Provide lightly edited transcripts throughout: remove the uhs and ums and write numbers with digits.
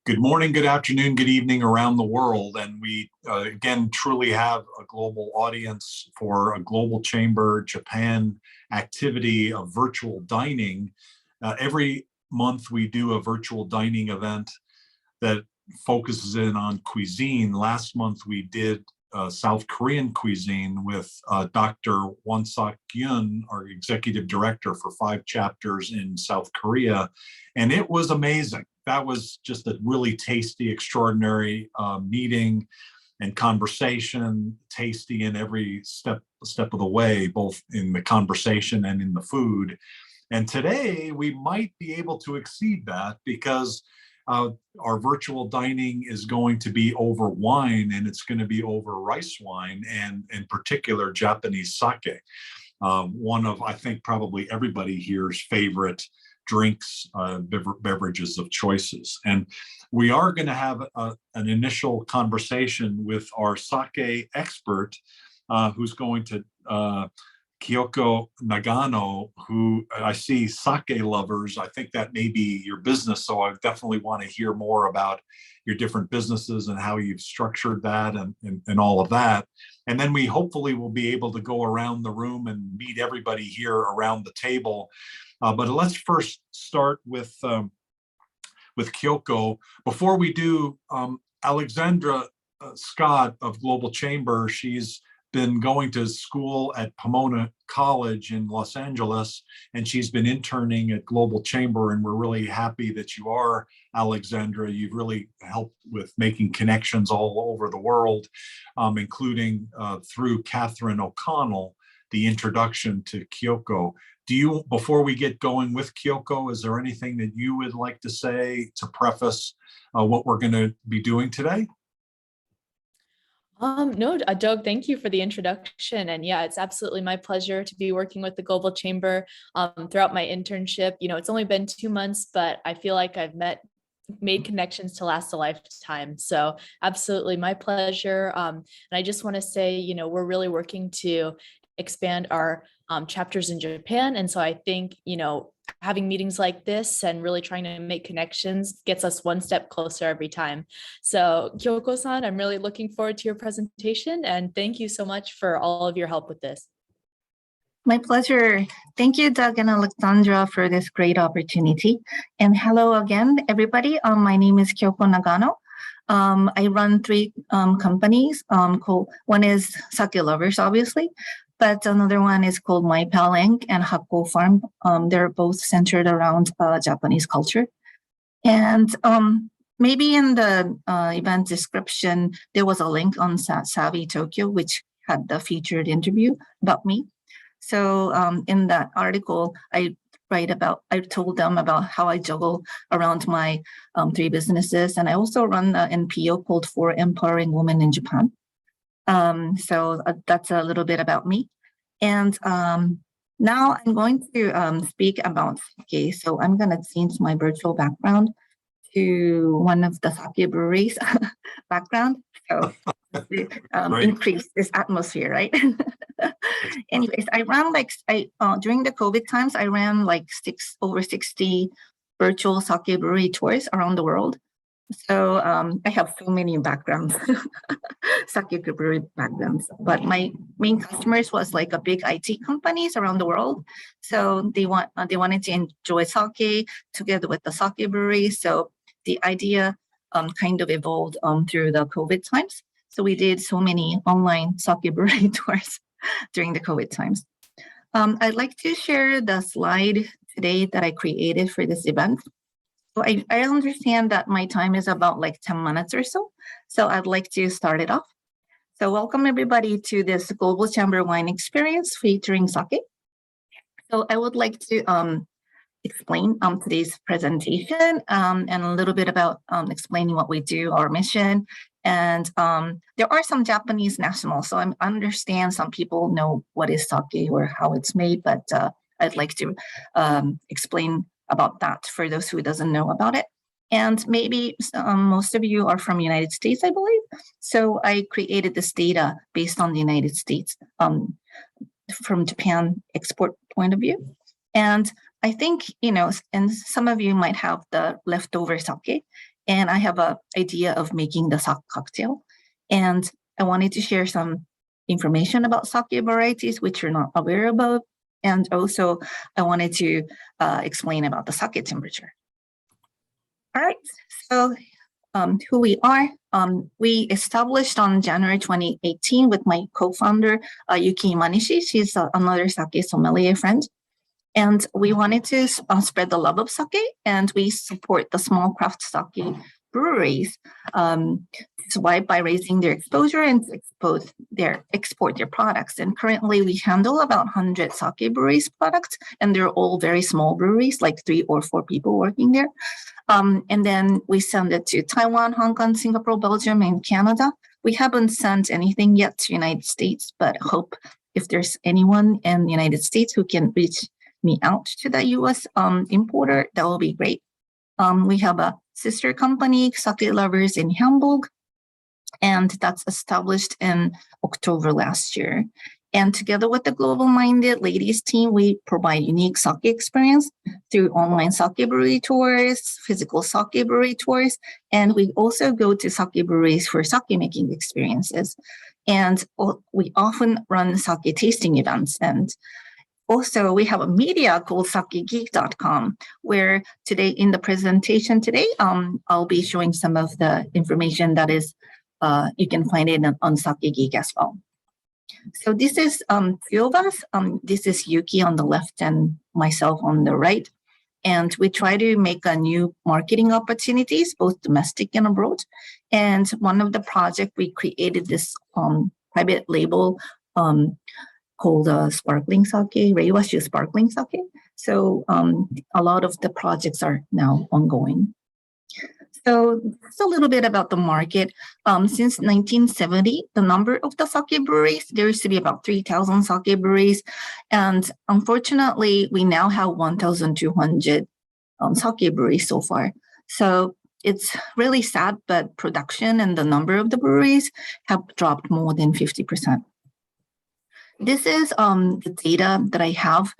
Good morning, good afternoon, good evening around the world. And we, again, truly have a global audience for a Global Chamber Japan activity of virtual dining. Every month we do a virtual dining event that focuses in on cuisine. Last month we did South Korean cuisine with Dr. Wonsak Yun, our executive director for 5 chapters in South Korea. And it was amazing. That was just a really tasty, extraordinary meeting and conversation, tasty in every step of the way, both in the conversation and in the food. And today we might be able to exceed that because our virtual dining is going to be over wine, and it's going to be over rice wine, and in particular Japanese sake. One of, I think, probably everybody here's favorite drinks, beverages of choices. And we are going to have an initial conversation with our sake expert, who's going to Kyoko Nagano, who I see sake lovers. I think that may be your business, so I definitely want to hear more about your different businesses and how you've structured that and all of that. And then we hopefully will be able to go around the room and meet everybody here around the table. But let's first start with Kyoko. Before we do, Alexandra Scott of Global Chamber, she's been going to school at Pomona College in Los Angeles, and she's been interning at Global Chamber, and we're really happy that you are, Alexandra. You've really helped with making connections all over the world, including through Catherine O'Connell, the introduction to Kyoko. Before we get going with Kyoko, is there anything that you would like to say to preface what we're going to be doing today? No, Doug, thank you for the introduction. And yeah, it's absolutely my pleasure to be working with the Global Chamber throughout my internship. It's only been 2 months, but I feel like I've made connections to last a lifetime. So absolutely my pleasure. And I just want to say, we're really working to expand our chapters in Japan. And so I think, having meetings like this and really trying to make connections gets us one step closer every time. So Kyoko-san, I'm really looking forward to your presentation, and thank you so much for all of your help with this. My pleasure. Thank you, Doug and Alexandra, for this great opportunity. And hello again, everybody. My name is Kyoko Nagano. I run 3 companies. One is Sake Lovers, obviously, but another one is called My Pal Inc. and Hakko Farm. They're both centered around Japanese culture. And maybe in the event description, there was a link on Savvy Tokyo, which had the featured interview about me. So in that article, I told them about how I juggle around my 3 businesses. And I also run an NPO called For Empowering Women in Japan. So that's a little bit about me. And now I'm going to speak about sake. So I'm going to change my virtual background to one of the sake breweries background. So increase this atmosphere, right? Anyways, I ran during the COVID times, I ran over 60 virtual sake brewery tours around the world. So I have so many backgrounds, sake brewery backgrounds. But my main customers was like a big IT companies around the world. So they wanted to enjoy sake together with the sake brewery. So the idea kind of evolved through the COVID times. So we did so many online sake brewery tours during the COVID times. I'd like to share the slide today that I created for this event. So I understand that my time is about 10 minutes or so. So I'd like to start it off. So welcome everybody to this Global Chamber Wine Experience featuring sake. So I would like to explain today's presentation and a little bit about explaining what we do, our mission. And there are some Japanese nationals, so I understand some people know what is sake or how it's made, but I'd like to explain about that for those who doesn't know about it. And maybe most of you are from the United States, I believe. So I created this data based on the United States from Japan export point of view. And I think, and some of you might have the leftover sake. and I have an idea of making the sake cocktail. And I wanted to share some information about sake varieties, which you're not aware about. And also, I wanted to explain about the sake temperature. All right, so who we are. We established on January 2018 with my co-founder, Yuki Imanishi. She's another sake sommelier friend. And we wanted to spread the love of sake, and we support the small craft sake breweries. That's why by raising their exposure and export their products. And currently we handle about 100 sake breweries products, and they're all very small breweries, like 3 or 4 people working there. And then we send it to Taiwan, Hong Kong, Singapore, Belgium, and Canada. We haven't sent anything yet to United States, but hope if there's anyone in the United States who can reach me out to the US importer, that will be great. We have a sister company, Sake Lovers in Hamburg, and that's established in October last year. And together with the global-minded ladies team, we provide unique sake experience through online sake brewery tours, physical sake brewery tours, and we also go to sake breweries for sake making experiences. And we often run sake tasting events. And also, we have a media called sakegeek.com, where today in the presentation today, I'll be showing some of the information that is, you can find it on Sakegeek as well. So this is 3 of us. This is Yuki on the left and myself on the right. And we try to make a new marketing opportunities, both domestic and abroad. And one of the projects, we created this private label called Sparkling Sake, Reiwashu Sparkling Sake. So a lot of the projects are now ongoing. So just a little bit about the market. Since 1970, the number of the sake breweries, there used to be about 3,000 sake breweries. And unfortunately, we now have 1,200 sake breweries so far. So it's really sad, but production and the number of the breweries have dropped more than 50%. This is the data that I have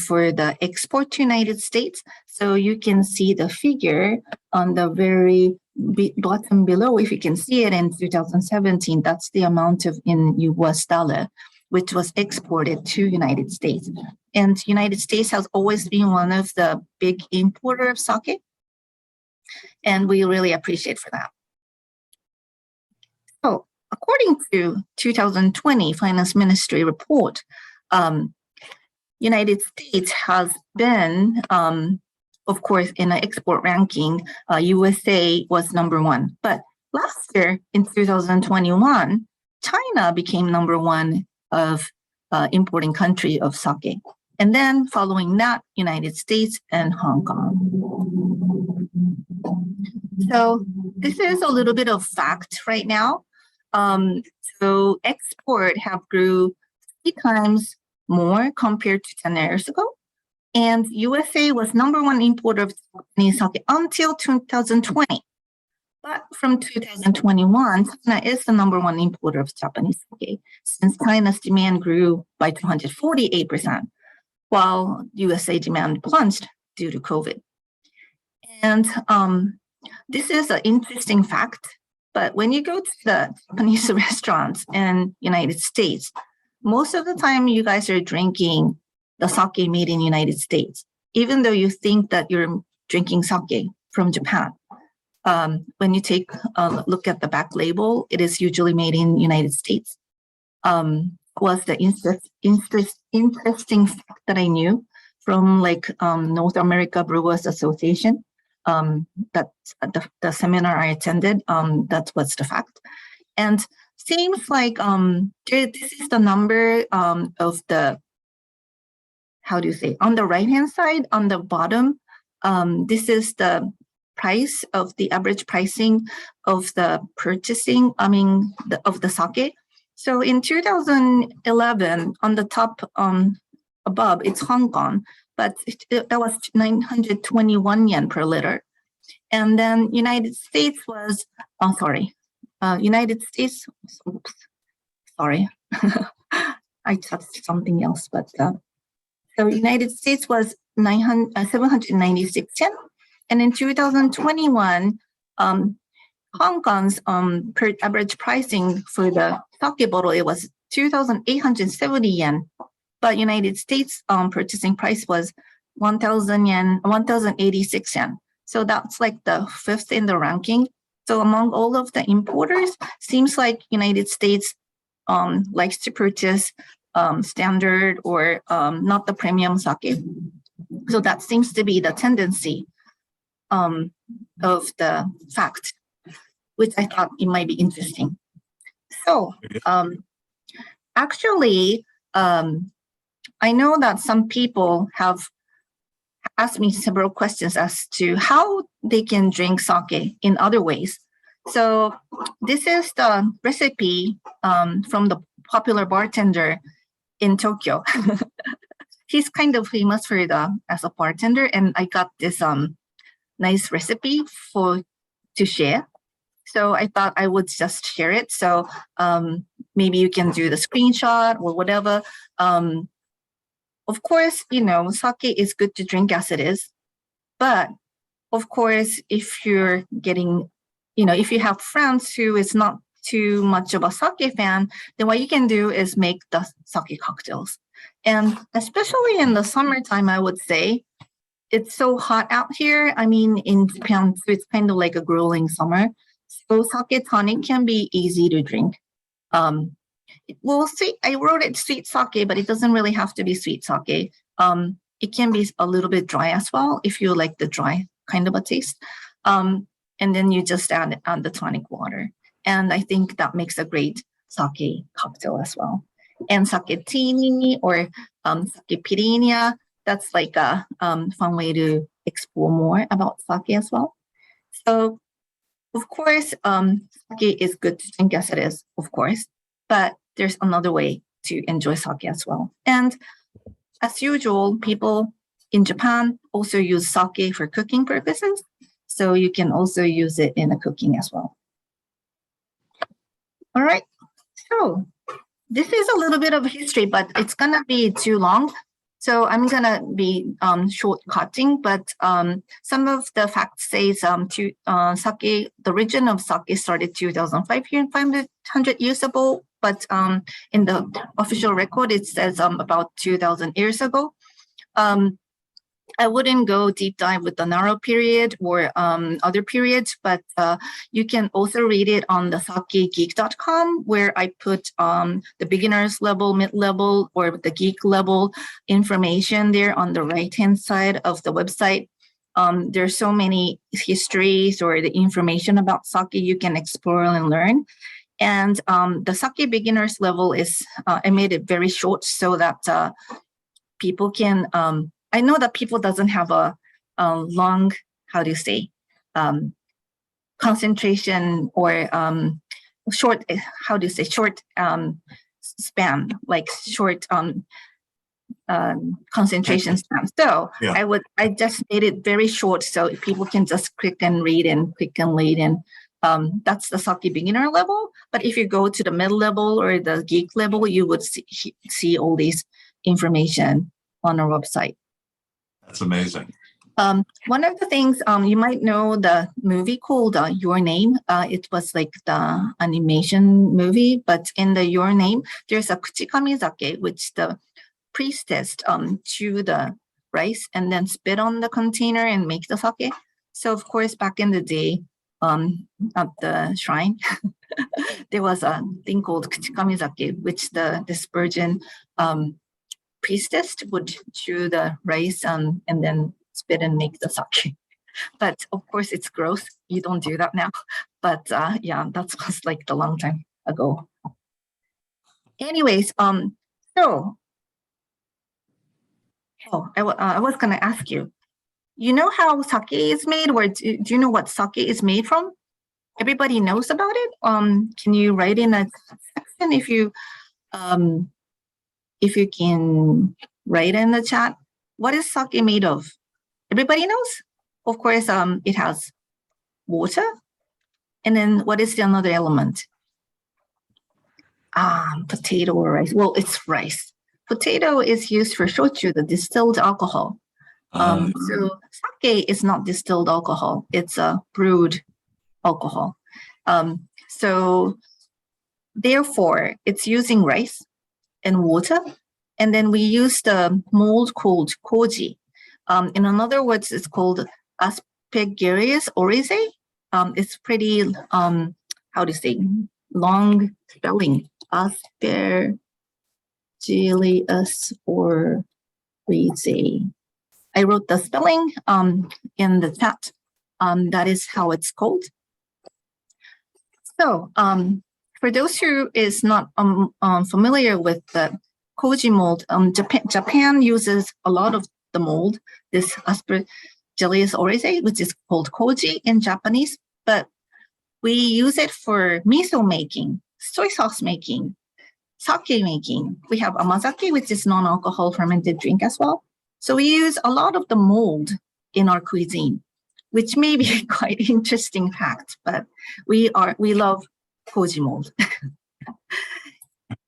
for the export to United States. So you can see the figure on the very bottom below. If you can see it in 2017, that's the amount of in US dollar, which was exported to United States. And United States has always been one of the big importer of sake. And we really appreciate for that. So, according to 2020 Finance Ministry report, United States has been, of course, in an export ranking, USA was #1. But last year, in 2021, China became #1 of importing country of sake. And then following that, United States and Hong Kong. So this is a little bit of fact right now. So export have grew 3 times more compared to 10 years ago. And USA was #1 importer of Japanese sake until 2020. But from 2021, China is the #1 importer of Japanese sake, since China's demand grew by 248%, while USA demand plunged due to COVID. And this is an interesting fact. But when you go to the Japanese restaurants in United States, most of the time you guys are drinking the sake made in United States, even though you think that you're drinking sake from Japan. When you take a look at the back label, it is usually made in United States. Was the interesting fact that I knew from like North America Brewers Association. That's the seminar I attended. That was the fact. And seems like this is the number of the, how do you say, on the right hand side on the bottom, this is the price of the average pricing of the purchasing, of the sake. So in 2011, on the top above, it's Hong Kong, but that was 921 yen per liter. And then United States was, United States, oops, sorry, I touched something else, but so United States was 796 yen. And in 2021, Hong Kong's per average pricing for the sake bottle, it was 2,870 yen, but United States purchasing price was 1,000 yen, 1,086 yen. So that's like the fifth in the ranking. So among all of the importers, seems like United States likes to purchase standard or not the premium sake. So that seems to be the tendency of the fact, which I thought it might be interesting. So actually, I know that some people have asked me several questions as to how they can drink sake in other ways. So this is the recipe from the popular bartender in Tokyo. He's kind of famous for as a bartender, and I got this nice recipe to share. So I thought I would just share it. So maybe you can do the screenshot or whatever. Of course, sake is good to drink as it is. But of course, if you're getting, if you have friends who is not too much of a sake fan, then what you can do is make the sake cocktails. And especially in the summertime, I would say, it's so hot out here. I mean, in Japan, so it's kind of like a grueling summer. So sake tonic can be easy to drink. Well, see, I wrote it sweet sake, but it doesn't really have to be sweet sake. It can be a little bit dry as well if you like the dry kind of a taste. And then you just add the tonic water. And I think that makes a great sake cocktail as well. And sake tini or sake pirina, that's like a fun way to explore more about sake as well. So, of course, sake is good to drink as it is, of course, but there's another way to enjoy sake as well. And as usual, people in Japan also use sake for cooking purposes. So you can also use it in a cooking as well. All right, so this is a little bit of history, but it's gonna be too long. So I'm gonna be shortcutting, but some of the facts say sake, the origin of sake started 2,500 years ago, but in the official record, it says about 2,000 years ago. I wouldn't go deep dive with the Nara period or other periods, but you can also read it on the sakegeek.com, where I put the beginner's level, mid-level, or the geek level information there on the right-hand side of the website. There's so many histories or the information about sake you can explore and learn. And the sake beginner's level I made it very short so that people can, I know that people doesn't have a long, how do you say, concentration or short, how do you say, short span, like short concentration span. So yeah. I just made it very short so people can just click and read and click and read, and that's the sake beginner level. But if you go to the middle level or the geek level, you would see all these information on our website. That's amazing. One of the things you might know the movie called Your Name. It was like the animation movie, but in the Your Name, there's a kuchikamizake, which the priestess chew the rice and then spit on the container and make the sake. So of course, back in the day, at the shrine, there was a thing called kuchikamizake, which this virgin priestess would chew the rice and then spit and make the sake. But of course, it's gross. You don't do that now. But yeah, that was like a long time ago. Anyways, so I was gonna ask you. You know how sake is made, or do you know what sake is made from? Everybody knows about it. Can you write in a section if you can write in the chat? What is sake made of? Everybody knows? Of course, it has water. And then what is the another element? Potato or rice. Well, it's rice. Potato is used for shochu, the distilled alcohol. So sake is not distilled alcohol. It's brewed alcohol. So therefore, it's using rice and water. And then we use the mold called koji. In other words, it's called Aspergillus oryzae. It's pretty, how to say, long spelling. Aspergillus oryzae. I wrote the spelling in the chat. That is how it's called. So for those who is not familiar with the koji mold, Japan uses a lot of the mold, this Aspergillus oryzae, which is called koji in Japanese, but we use it for miso making, soy sauce making, sake making. We have amazake, which is non-alcohol fermented drink as well. So we use a lot of the mold in our cuisine, which may be quite interesting fact, but we love koji mold.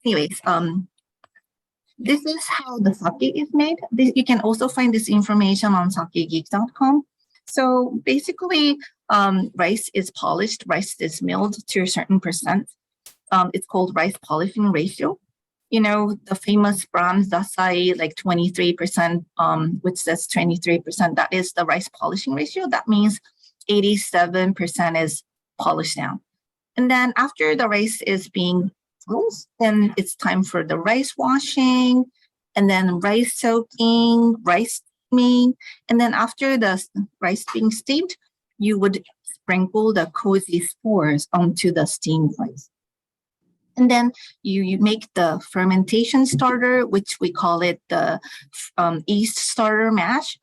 Anyways, this is how the sake is made. You can also find this information on sakegeek.com. So basically, rice is polished, rice is milled to a certain percent. It's called rice polishing ratio. You know, the famous brand Dasai, like 23%, which says 23%, that is the rice polishing ratio. That means 87% is polished down. And then after the rice is being polished, then it's time for the rice washing, and then rice soaking, rice steaming. And then after the rice being steamed, you would sprinkle the koji spores onto the steamed rice. And then you make the fermentation starter, which we call it the yeast starter mash.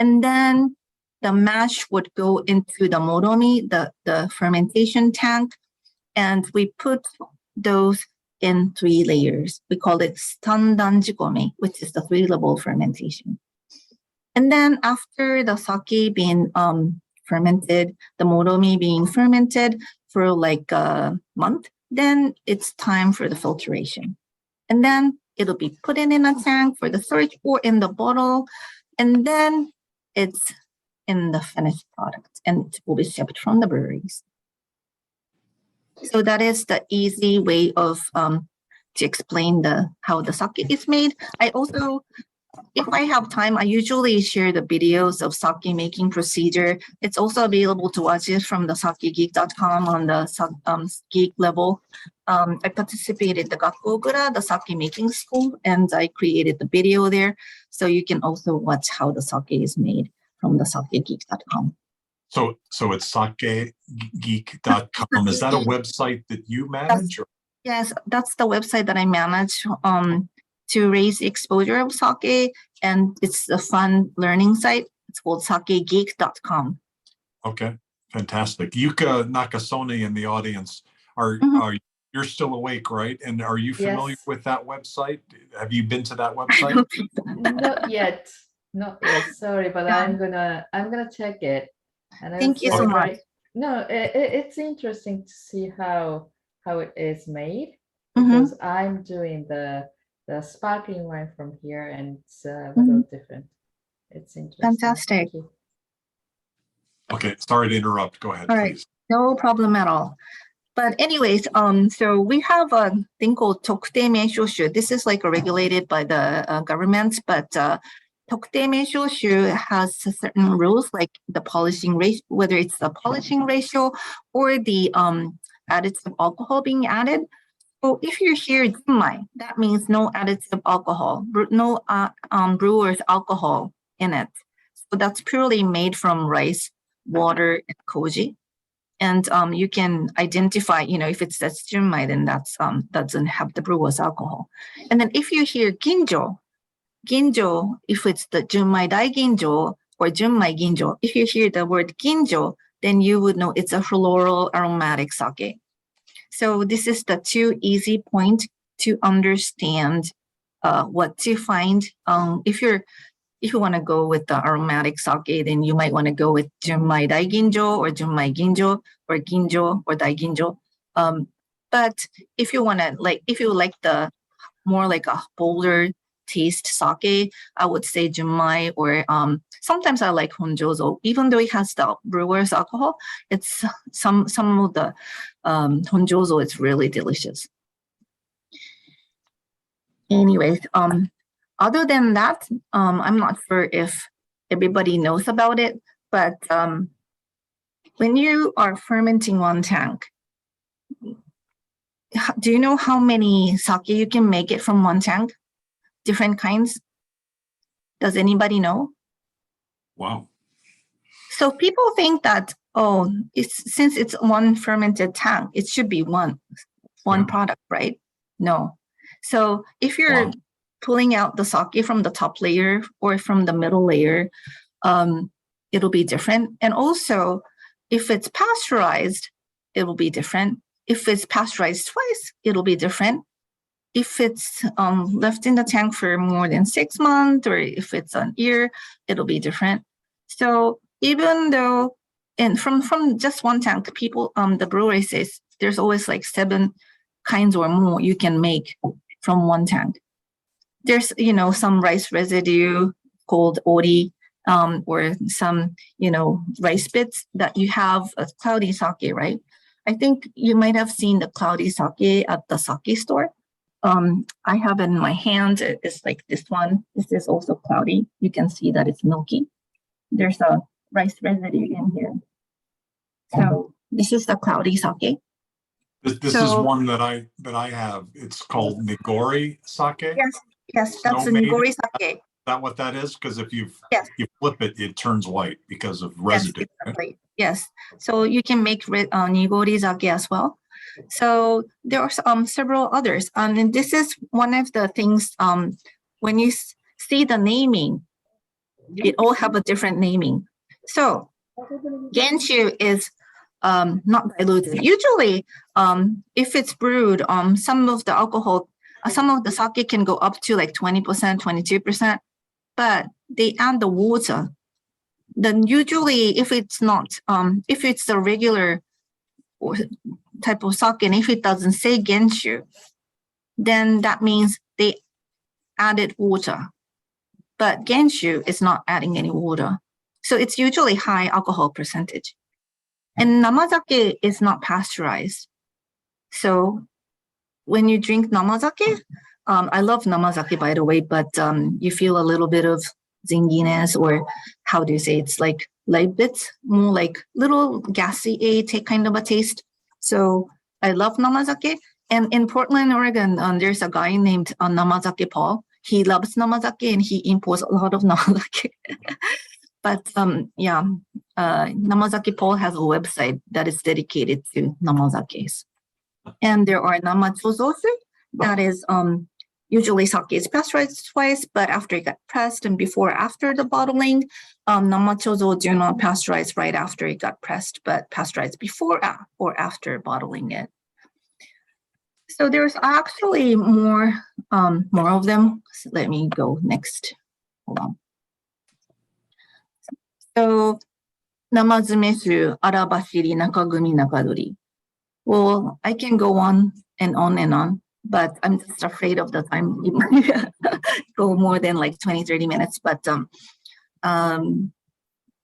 And then the mash would go into the moromi, the fermentation tank. And we put those in 3 layers. We call it standanjikomi, which is the 3-level fermentation. And then after the sake being fermented, the moromi being fermented for like a month, then it's time for the filtration. And then it'll be put in a tank for the storage or in the bottle. And then it's in the finished product and it will be shipped from the breweries. So that is the easy way of to explain how the sake is made. I also, if I have time, I usually share the videos of sake making procedure. It's also available to watch it from the sakegeek.com on the geek level. I participated in the Gakkogura, the sake making school, and I created the video there. So you can also watch how the sake is made from the sakegeek.com. So it's sakegeek.com. Is that a website that you manage? Yes, that's the website that I manage to raise the exposure of sake, and it's a fun learning site. It's called sakegeek.com. Okay, fantastic. Yuka Nakasone in the audience, are you're still awake, right? And are you familiar with that website? Have you been to that website? Not yet. Sorry, but I'm gonna check it. And Thank you so much. No, it's interesting to see how it is made, because I'm doing the sparkling wine from here, and it's a little different. It's interesting. Fantastic. Okay, sorry to interrupt. Go ahead, all right, please. No problem at all. But anyways, so we have a thing called Tokutei Meishoshu. This is like regulated by the government, but Tokutei Meishoshu has certain rules, like the polishing ratio, whether it's the polishing ratio or the additive alcohol being added. So if you hear junmai, that means no additive alcohol, no brewer's alcohol in it. So that's purely made from rice, water, and koji. And you can identify, if it says junmai, then that's doesn't have the brewer's alcohol. And then if you hear ginjo, if it's the junmai dai ginjo or junmai ginjo, if you hear the word ginjo, then you would know it's a floral aromatic sake. So this is the 2 easy point to understand what to find. If you want to go with the aromatic sake, then you might want to go with junmai dai ginjo or junmai ginjo or dai ginjo. But if you want to if you like the more like a bolder taste sake, I would say junmai or Sometimes I like honjozo, even though it has the brewer's alcohol. It's some of the honjozo is really delicious. Anyways, other than that, I'm not sure if everybody knows about it, but when you are fermenting one tank, do you know how many sake you can make it from one tank? Different kinds? Does anybody know? Wow. So people think that, since it's one fermented tank, it should be one product, right? No. So if you're pulling out the sake from the top layer or from the middle layer, it'll be different. And also, if it's pasteurized, it will be different. If it's pasteurized twice, it'll be different. If it's left in the tank for more than 6 months, or if it's an year, it'll be different. So even though, and from just one tank, people, the brewery says there's always like 7 kinds or more you can make from one tank. There's, some rice residue called ori, or some, rice bits that you have a cloudy sake, right? I think you might have seen the cloudy sake at the sake store. I have in my hand, it's like this one. This is also cloudy. You can see that it's milky. There's a rice residue in here. So this is the cloudy sake. This is one that I have. It's called Nigori sake. Yes, that's a Nigori sake. Is that what that is? Because if you you flip it, it turns white because of residue. Yes, exactly. Yes. So you can make Nigori sake as well. So there are several others. And this is one of the things, when you see the naming, it all have a different naming. So Genshu is not diluted. Usually, if it's brewed, some of the alcohol, some of the sake can go up to like 20%, 22%, but they add the water. Then usually, if it's not, if it's a regular type of sake, and if it doesn't say Genshu, then that means they added water. But Genshu is not adding any water. So it's usually high alcohol percentage. And namazake is not pasteurized. So when you drink namazake, I love namazake, by the way, but you feel a little bit of zinginess, or how do you say, it's like light bits, more like little gassy kind of a taste. So I love namazake. And in Portland, Oregon, there's a guy named Namazake Paul. He loves namazake and he imports a lot of namazake. But Namazake Paul has a website that is dedicated to namazakes. And there are namachozosu, that is usually sake is pasteurized twice, but after it got pressed and after the bottling, namachozo do not pasteurize right after it got pressed, but pasteurized before or after bottling it. So there's actually more of them. So let me go next. Hold on. So, Namazumesu, Arabashiri, Nakagumi, Nakadori. Well, I can go on and on and on, but I'm just afraid of the time. It might go more than like 20, 30 minutes. But so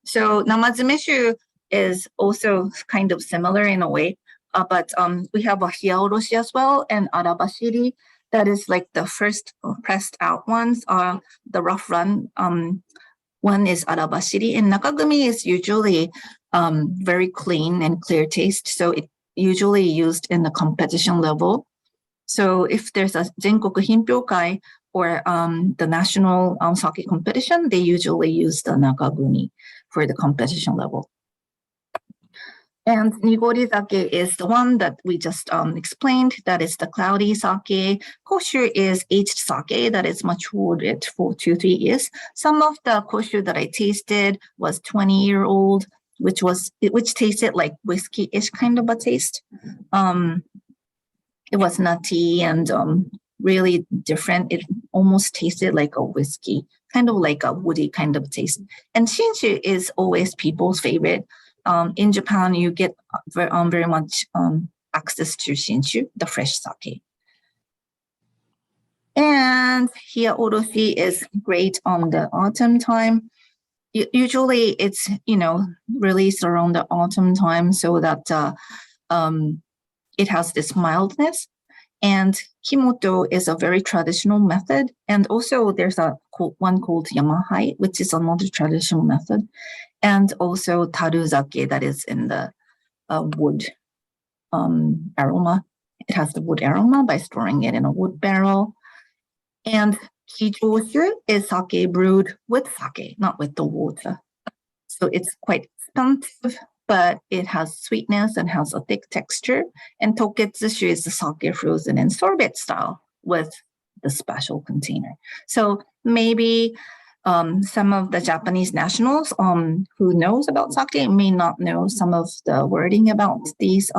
Namazumesu is also kind of similar in a way. But we have a hiyaoroshi as well, and arabashiri. That is like the first pressed out ones, the rough run. One is arabashiri, and nakagumi is usually very clean and clear taste. So it usually used in the competition level. So if there's a Zenkoku Hinpyokai or the national sake competition, they usually use the nakagumi for the competition level. And Nigori sake is the one that we just explained. That is the cloudy sake. Koshu is aged sake that is matured for 2-3 years. Some of the koshu that I tasted was 20-year-old, which tasted like whiskey-ish kind of a taste. It was nutty and really different. It almost tasted like a whiskey, kind of like a woody kind of taste. And Shinshu is always people's favorite. In Japan, you get very much access to Shinshu, the fresh sake. And hiyaoroshi is great on the autumn time. usually it's, released around the autumn time so that it has this mildness. And Himoto is a very traditional method. And also there's one called Yamahai, which is another traditional method. And also Taruzake that is in the wood aroma. It has the wood aroma by storing it in a wood barrel. And Kijoshu is sake brewed with sake, not with the water. So it's quite expensive, but it has sweetness and has a thick texture. And Toketsushu is the sake frozen in sorbet style with the special container. So maybe some of the Japanese nationals who knows about sake may not know some of the wording about these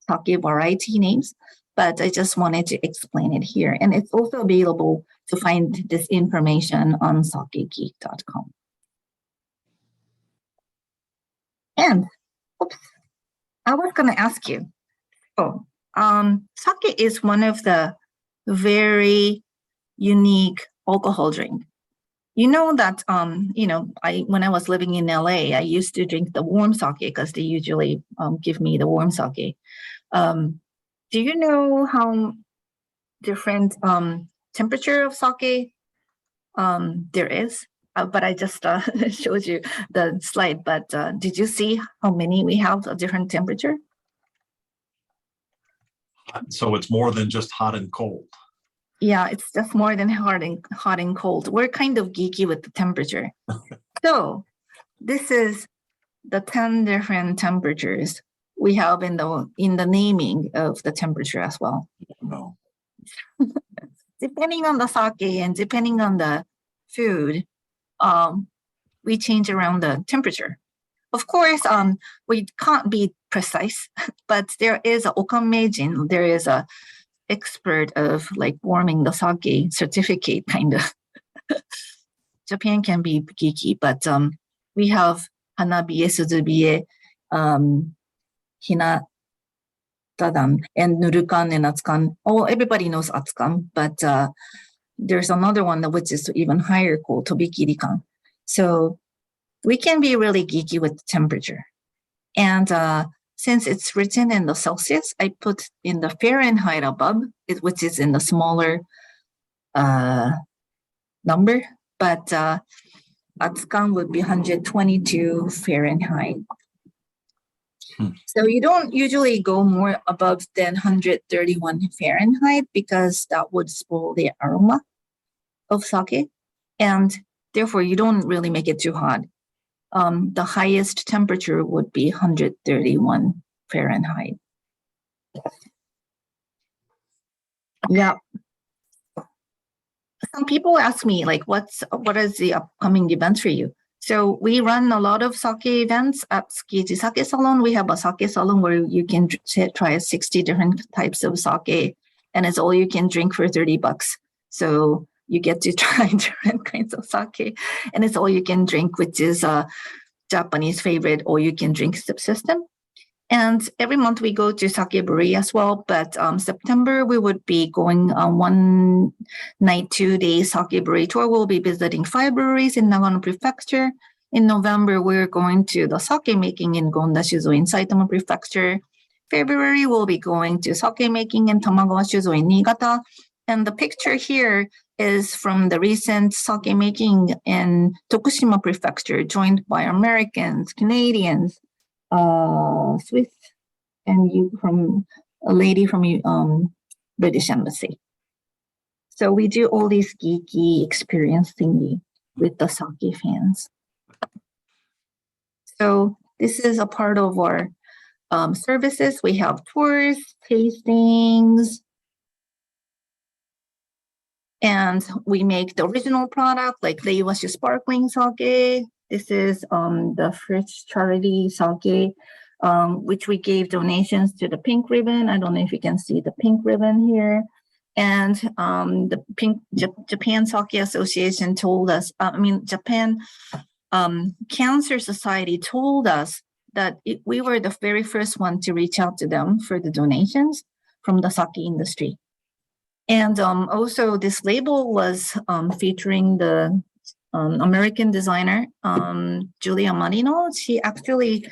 sake variety names, but I just wanted to explain it here. And it's also available to find this information on sakegeek.com. And I was going to ask you, sake is one of the very unique alcohol drink. You know that, when I was living in LA, I used to drink the warm sake because they usually give me the warm sake. Do you know how different temperature of sake there is? But I just showed you the slide, but did you see how many we have a different temperature? So it's more than just hot and cold. Yeah, it's just more than hot and cold. We're kind of geeky with the temperature. So this is the 10 different temperatures we have in the naming of the temperature as well. No. Depending on the sake and depending on the food, we change around the temperature. Of course, we can't be precise, but there is a okanmeijin. There is a expert of like warming the sake certificate kind of. Japan can be geeky, but we have hanabiye, suzubiye, hinatadan, and nurukan and atsukan. Oh, everybody knows atsukan, but there's another one which is even higher called tobikirikan. So we can be really geeky with the temperature. And since it's written in the Celsius, I put in the Fahrenheit above, which is in the smaller number, but Atsukan would be 122 Fahrenheit. So you don't usually go more above than 131 Fahrenheit because that would spoil the aroma of sake. And therefore, you don't really make it too hot. The highest temperature would be 131 Fahrenheit. Yeah. Some people ask me, like, what is the upcoming events for you? So we run a lot of sake events at Tsukiji Sake Salon. We have a sake salon where you can try 60 different types of sake, and it's all you can drink for $30. So you get to try different kinds of sake, and it's all you can drink, which is a Japanese favorite all you can drink system. And every month we go to sake brewery as well. But September, we would be going on 1 night, 2 days sake brewery tour. We'll be visiting 5 breweries in Nagano Prefecture. In November, we're going to the sake making in Gonda Shuzo in Saitama Prefecture. February, we'll be going to sake making in Tamagawa Shuzo in Niigata. And the picture here is from the recent sake making in Tokushima Prefecture, joined by Americans, Canadians, Swiss, and a lady from British Embassy. So we do all these geeky experience thingy with the sake fans. So this is a part of our services. We have tours, tastings, and we make the original product like the Iwashi sparkling sake. This is the first charity sake, which we gave donations to the Pink Ribbon. I don't know if you can see the pink ribbon here. And the Japan Sake Association told us, Japan Cancer Society told us that we were the very first one to reach out to them for the donations from the sake industry. And also this label was featuring the American designer, Julia Marino. She actually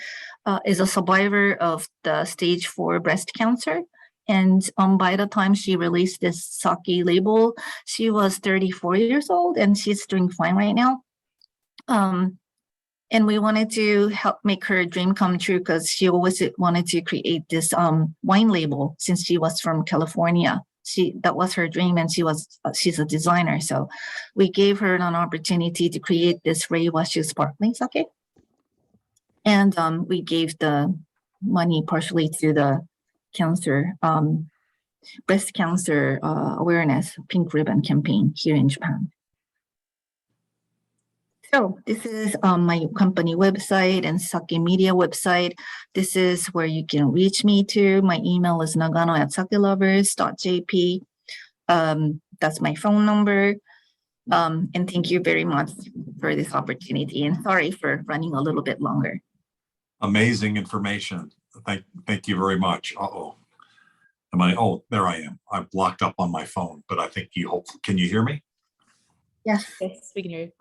is a survivor of the stage 4 breast cancer. And by the time she released this sake label, she was 34 years old, and she's doing fine right now. And we wanted to help make her dream come true because she always wanted to create this wine label since she was from California. That was her dream, and she's a designer. So we gave her an opportunity to create this Reiwashu sparkling sake. And we gave the money partially to the breast cancer awareness pink ribbon campaign here in Japan. So this is my company website and Sake Media website. This is where you can reach me to. My email is nagano@sakelovers.jp. That's my phone number. And thank you very much for this opportunity. And sorry for running a little bit longer. Amazing information. Thank you very much. Uh-oh. Oh, there I am. I'm blocked up on my phone, but I think can you hear me? Yes. Yes, we can hear you.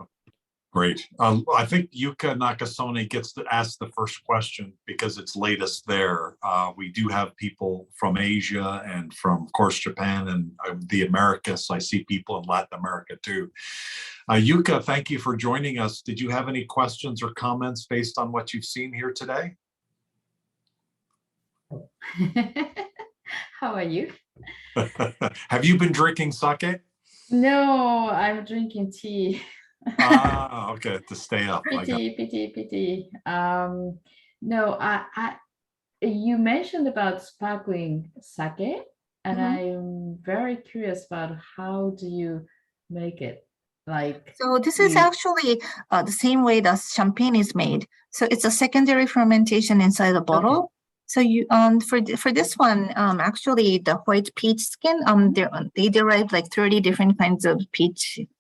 Great. I think Yuka Nakasone gets to ask the first question because it's latest there. We do have people from Asia and from, of course, Japan and the Americas. I see people in Latin America too. Yuka, thank you for joining us. Did you have any questions or comments based on what you've seen here today? How are you? Have you been drinking sake? No, I'm drinking tea. Okay, to stay up. Pity. No, you mentioned about sparkling sake, and I'm very curious about how do you make it? So this is actually the same way that champagne is made. So it's a secondary fermentation inside a bottle. Okay. So you for this one, actually the white peach skin, they derive like 30 different kinds of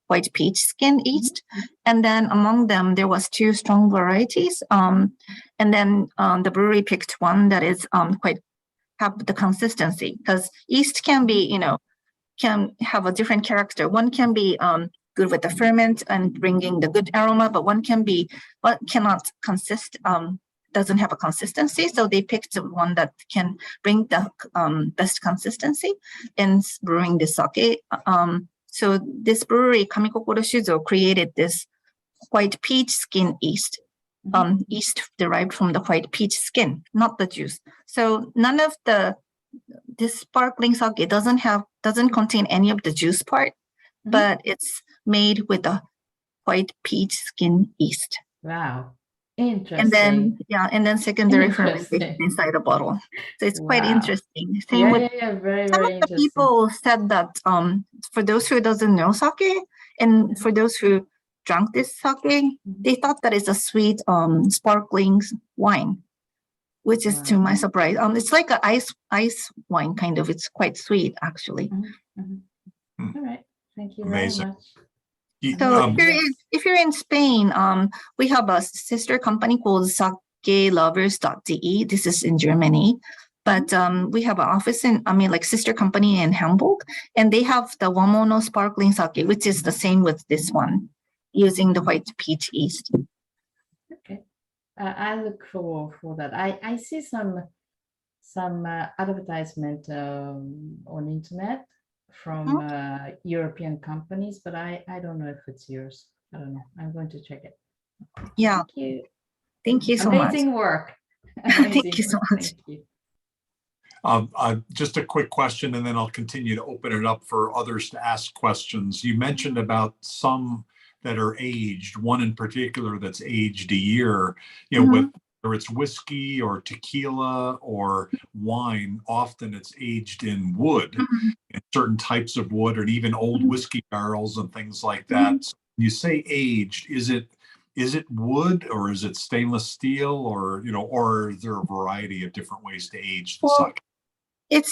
white peach skin yeast, and then among them there was 2 strong varieties. And then the brewery picked one that is quite have the consistency, because yeast can be can have a different character. One can be good with the ferment and bringing the good aroma, but one cannot consist. Doesn't have a consistency, so they picked one that can bring the best consistency in brewing the sake. So this brewery, Kamikokoro Shuzo, created this white peach skin yeast, yeast derived from the white peach skin, not the juice. So none of this sparkling sake doesn't contain any of the juice part, but it's made with the white peach skin yeast. Wow. Interesting. And then secondary fermentation inside a bottle. So it's quite interesting. Very, very some of the people said that for those who doesn't know sake, and for those who drank this sake, they thought that it's a sweet sparkling wine, which is to my surprise. It's like an ice wine kind of. It's quite sweet actually. All right. Thank you very much. So if you're in Spain, we have a sister company called sakelovers.de. This is in Germany, but we have an office sister company in Hamburg, and they have the Wamono sparkling sake, which is the same with this one, using the white peach yeast. Okay, I look forward for that. I see some advertisement on internet from European companies, but I don't know if it's yours. I don't know. I'm going to check it. Yeah. Thank you. Thank you so much. Amazing work. Thank you so much. Thank you. Just a quick question, and then I'll continue to open it up for others to ask questions. You mentioned about some that are aged, one in particular that's aged a year, with whether it's whiskey or tequila or wine, often it's aged in wood, in certain types of wood, or even old whiskey barrels and things like that. So when you say aged, is it wood, or is it stainless steel, or or is there a variety of different ways to age the sake?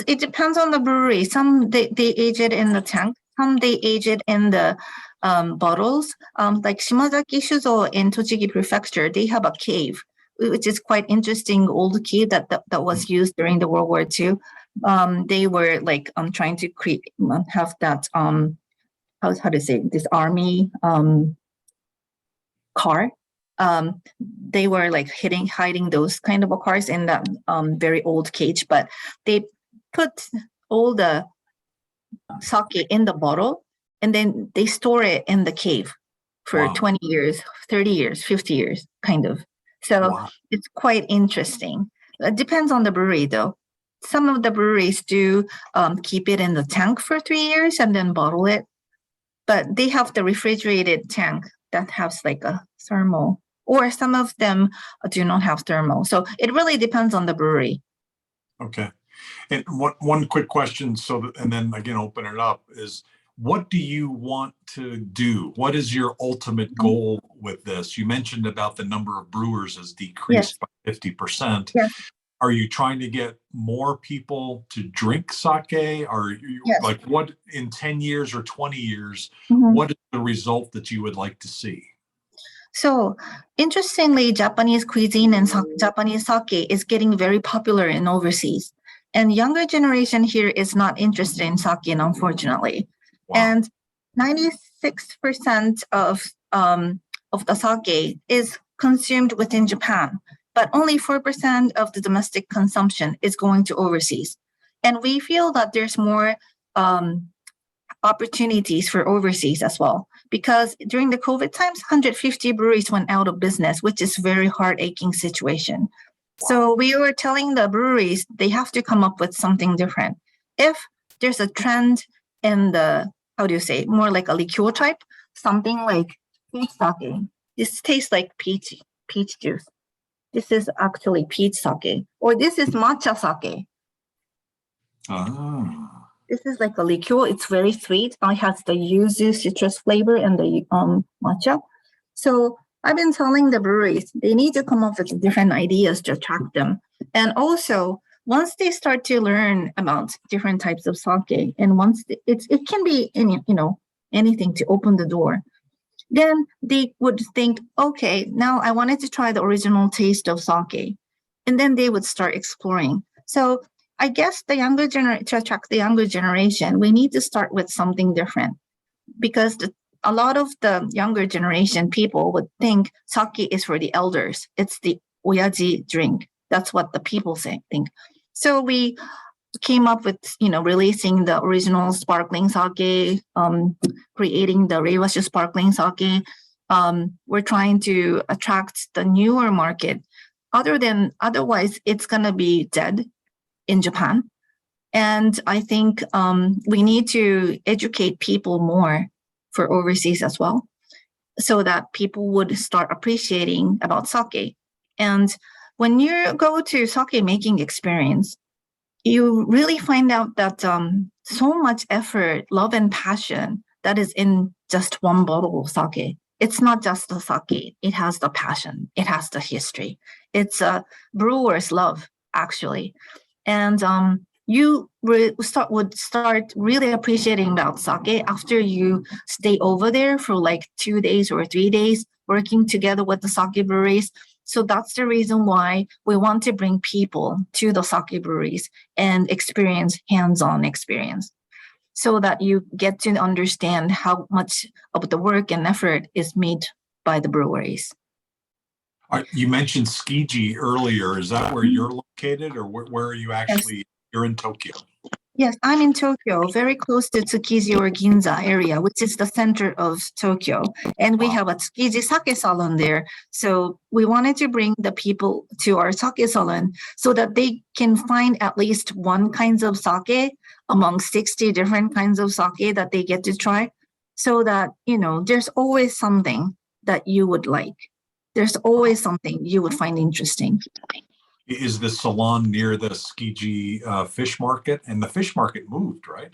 It depends on the brewery. Some they age it in the tank. Some they age it in the bottles. Like Shimazaki Shuzo in Tochigi Prefecture, they have a cave, which is quite interesting, old cave that was used during the World War II. They were like trying to create have that how to say this army car. They were like hiding those kind of cars in that very old cage, but they put all the sake in the bottle and then they store it in the cave for Wow. 20 years, 30 years, 50 years, kind of. So Wow. it's quite interesting. It depends on the brewery though. Some of the breweries do keep it in the tank for 3 years and then bottle it. But they have the refrigerated tank that has like a thermal, or some of them do not have thermal. So it really depends on the brewery. Okay. And one quick question, and then again, open it up, is what do you want to do? What is your ultimate goal with this? You mentioned about the number of brewers has decreased by 50%. Yes. Are you trying to get more people to drink sake? Are you like, what in 10 years or 20 years, what is the result that you would like to see? So interestingly, Japanese cuisine and Japanese sake is getting very popular in overseas. And younger generation here is not interested in sake, unfortunately. Wow. And 96% of the sake is consumed within Japan, but only 4% of the domestic consumption is going to overseas. And we feel that there's more opportunities for overseas as well, because during the COVID times, 150 breweries went out of business, which is very heart-aching situation. So we were telling the breweries they have to come up with something different. If there's a trend in the, how do you say, more like a liqueur type, something like peach sake. This tastes like peach juice. This is actually peach sake, or this is matcha sake. Ah. This is like a liqueur. It's very sweet. It has the yuzu citrus flavor and the matcha. So I've been telling the breweries they need to come up with different ideas to attract them. And also, once they start to learn about different types of sake, and once it can be anything to open the door, then they would think, okay, now I wanted to try the original taste of sake, and then they would start exploring. So I guess to attract the younger generation, we need to start with something different, because a lot of the younger generation people would think sake is for the elders. It's the oyaji drink. That's what the people think. So we came up with, releasing the original sparkling sake, creating the Reiwashu sparkling sake. We're trying to attract the newer market. Otherwise, it's going to be dead in Japan. And I think we need to educate people more for overseas as well, so that people would start appreciating about sake. And when you go to sake making experience, you really find out that so much effort, love, and passion that is in just one bottle of sake. It's not just the sake. It has the passion. It has the history. It's a brewer's love, actually. And you would start really appreciating about sake after you stay over there for like 2 days or 3 days, working together with the sake breweries. So that's the reason why we want to bring people to the sake breweries and experience hands-on experience, so that you get to understand how much of the work and effort is made by the breweries. You mentioned Tsukiji earlier. Is that where you're located, or where are you actually? Yes. You're in Tokyo. Yes, I'm in Tokyo, very close to Tsukiji or Ginza area, which is the center of Tokyo. And we have a Tsukiji sake salon there. So we wanted to bring the people to our sake salon so that they can find at least one kind of sake among 60 different kinds of sake that they get to try, so that, there's always something that you would like. There's always something you would find interesting. Is the salon near the Tsukiji fish market? And the fish market moved, right?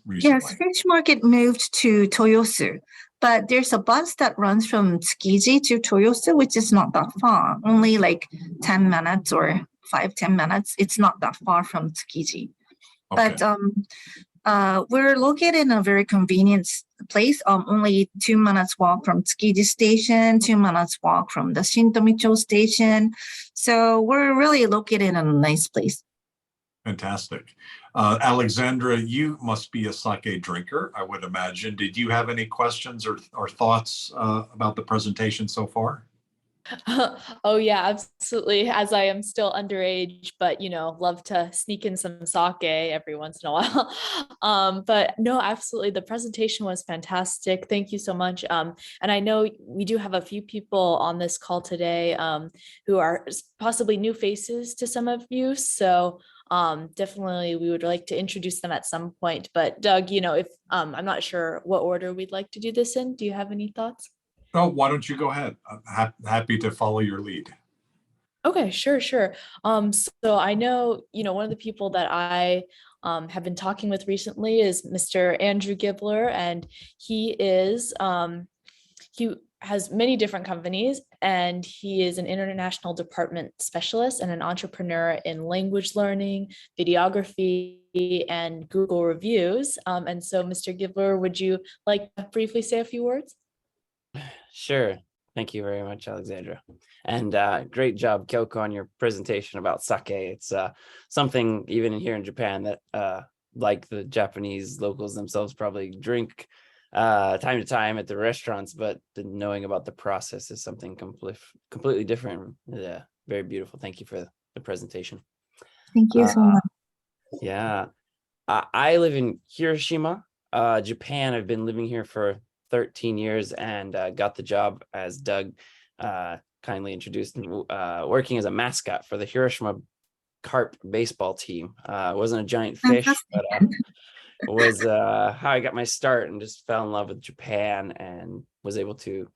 Recently. Yes, fish market moved to Toyosu, but there's a bus that runs from Tsukiji to Toyosu, which is not that far, only like 10 minutes or 5-10 minutes. It's not that far from Tsukiji. Okay. But we're located in a very convenient place, only 2 minutes walk from Tsukiji station, 2 minutes walk from the Shintomicho station. So we're really located in a nice place. Fantastic. Alexandra, you must be a sake drinker, I would imagine. Did you have any questions or thoughts about the presentation so far? Oh yeah, absolutely. As I am still underage, but love to sneak in some sake every once in a while. But no, absolutely. The presentation was fantastic. Thank you so much. And I know we do have a few people on this call today who are possibly new faces to some of you. So definitely we would like to introduce them at some point. But Doug, if I'm not sure what order we'd like to do this in. Do you have any thoughts? Oh, why don't you go ahead? I'm happy to follow your lead. Okay, sure. So I know, one of the people that I have been talking with recently is Mr. Andrew Gibler, and he has many different companies, and he is an international department specialist and an entrepreneur in language learning, videography, and Google reviews. And so, Mr. Gibler, would you like to briefly say a few words? Sure. Thank you very much, Alexandra. And great job, Kyoko, on your presentation about sake. It's something even here in Japan that like the Japanese locals themselves probably drink time to time at the restaurants, but knowing about the process is something completely different. Yeah, very beautiful. Thank you for the presentation. Thank you so much. Yeah, I live in Hiroshima, Japan. I've been living here for 13 years and got the job, as Doug kindly introduced, working as a mascot for the Hiroshima Carp baseball team. I wasn't a giant fish, but was how I got my start and just fell in love with Japan and was able to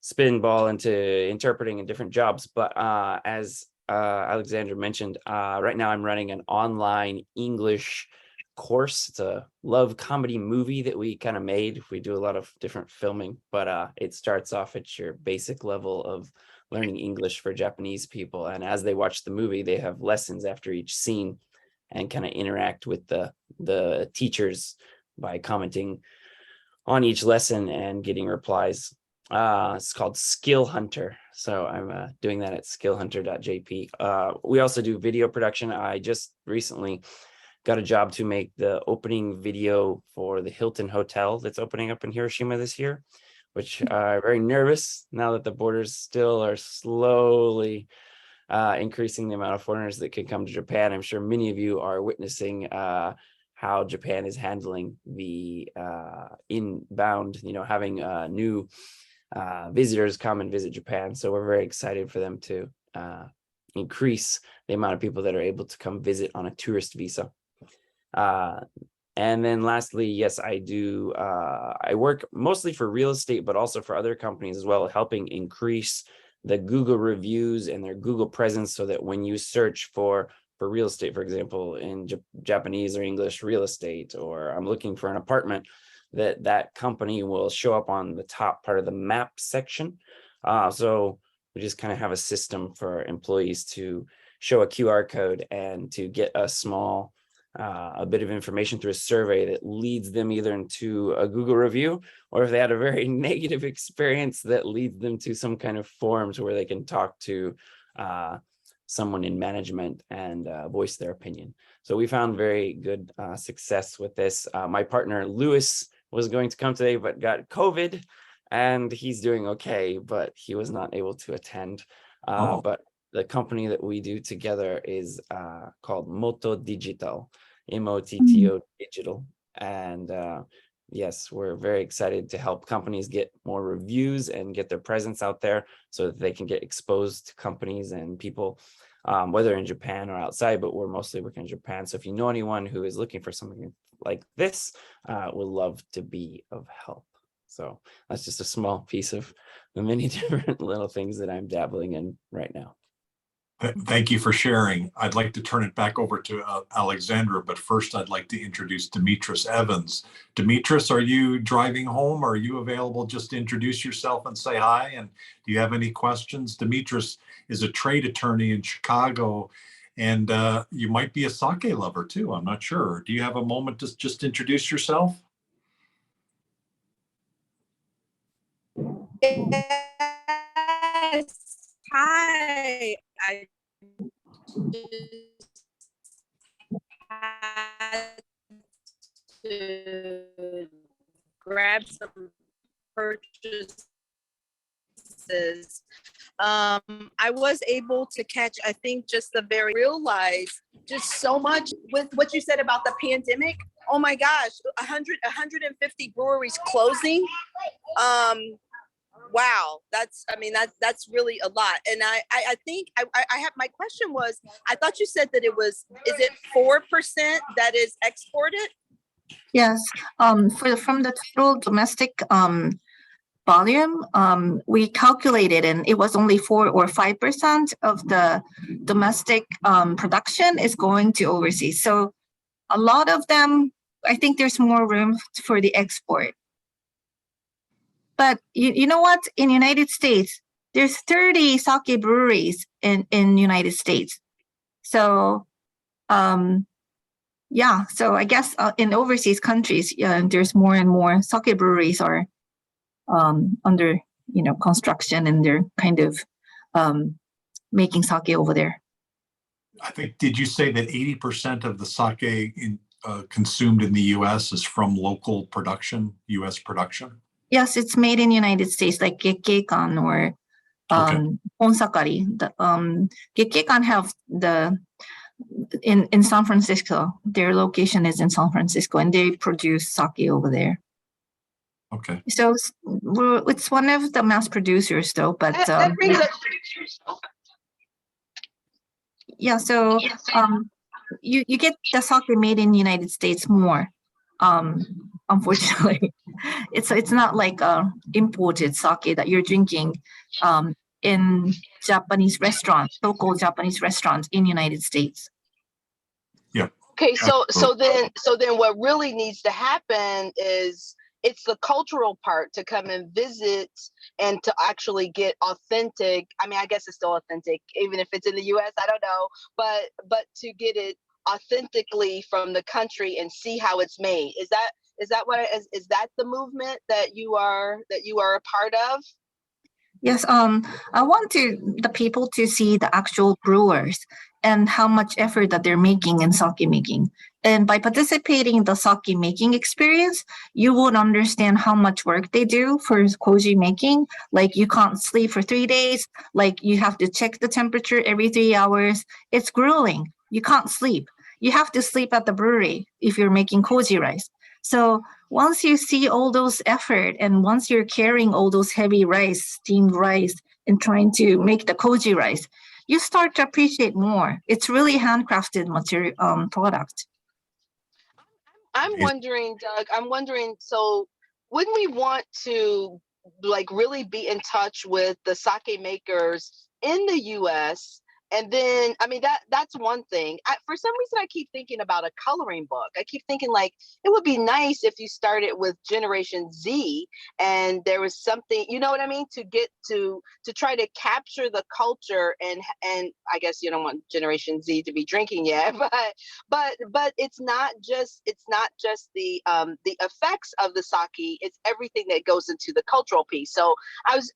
spin ball into interpreting in different jobs. But as Alexandra mentioned, right now I'm running an online English course. It's a love comedy movie that we kind of made. We do a lot of different filming, but it starts off at your basic level of learning English for Japanese people. And as they watch the movie, they have lessons after each scene and kind of interact with the teachers by commenting on each lesson and getting replies. It's called Skill Hunter. So I'm doing that at skillhunter.jp. We also do video production. I just recently got a job to make the opening video for the Hilton Hotel that's opening up in Hiroshima this year, which I'm very nervous now that the borders still are slowly increasing the amount of foreigners that can come to Japan. I'm sure many of you are witnessing how Japan is handling the inbound, having new visitors come and visit Japan. So we're very excited for them to increase the amount of people that are able to come visit on a tourist visa. And then lastly, yes, I do. I work mostly for real estate, but also for other companies as well, helping increase the Google reviews and their Google presence so that when you search for real estate, for example, in Japanese or English real estate, or I'm looking for an apartment, that company will show up on the top part of the map section. So we just kind of have a system for employees to show a QR code and to get a bit of information through a survey that leads them either into a Google review, or if they had a very negative experience, that leads them to some kind of forums where they can talk to someone in management and voice their opinion. So we found very good success with this. My partner, Lewis, was going to come today, but got COVID, and he's doing okay, but he was not able to attend. But the company that we do together is called Moto Digital, MOTTO Digital. And yes, we're very excited to help companies get more reviews and get their presence out there so that they can get exposed to companies and people, whether in Japan or outside, but we're mostly working in Japan. So if you know anyone who is looking for something like this, we'd love to be of help. So that's just a small piece of the many different little things that I'm dabbling in right now. Thank you for sharing. I'd like to turn it back over to Alexandra, but first I'd like to introduce Demetris Evans. Demetris, are you driving home? Are you available just to introduce yourself and say hi? And do you have any questions? Demetris is a trade attorney in Chicago, and you might be a sake lover too. I'm not sure. Do you have a moment to just introduce yourself? Yes. Hi. I just had to grab some purchases, I was able to catch, I think, just the very realize just so much with what you said about the pandemic. Oh my gosh, 150 breweries closing. Wow, that's really a lot. And I think I have, my question was, I thought you said that is it 4% that is exported? Yes, from the total domestic volume, we calculated, and it was only 4 or 5% of the domestic production is going to overseas. So a lot of them, I think there's more room for the export. But you know what? In United States, there's 30 sake breweries in United States. So yeah, so I guess in overseas countries, there's more and more sake breweries are under construction, and they're kind of making sake over there. I think, did you say that 80% of the sake consumed in the U.S. is from local production, U.S. production? Yes, it's made in United States, like Gekkeikan or Onsakari. The Gekkeikan have in San Francisco. Their location is in San Francisco, and they produce sake over there. Okay. So it's one of the mass producers, though. But yeah, so you get the sake made in the United States more. Unfortunately, it's not like imported sake that you're drinking in Japanese restaurants, local Japanese restaurants in United States. Yeah. Okay, so then what really needs to happen is it's the cultural part to come and visit and to actually get authentic. I mean, I guess it's still authentic, even if it's in the US, I don't know, but to get it authentically from the country and see how it's made. Is that the movement that you are a part of? Yes, I want the people to see the actual brewers and how much effort that they're making in sake making. And by participating in the sake making experience, you would understand how much work they do for koji making. Like, you can't sleep for 3 days. Like, you have to check the temperature every 3 hours. It's grueling. You can't sleep. You have to sleep at the brewery if you're making koji rice. So once you see all those effort, and once you're carrying all those heavy rice, steamed rice, and trying to make the koji rice, you start to appreciate more. It's really handcrafted material product. I'm wondering, Doug, so wouldn't we want to really be in touch with the sake makers in the US? And then, I mean, that's one thing. For some reason, I keep thinking about a coloring book. I keep thinking it would be nice if you started with Generation Z and there was something, you know what I mean, to get to try to capture the culture. And I guess you don't want Generation Z to be drinking yet, but it's not just the effects of the sake. It's everything that goes into the cultural piece. So I was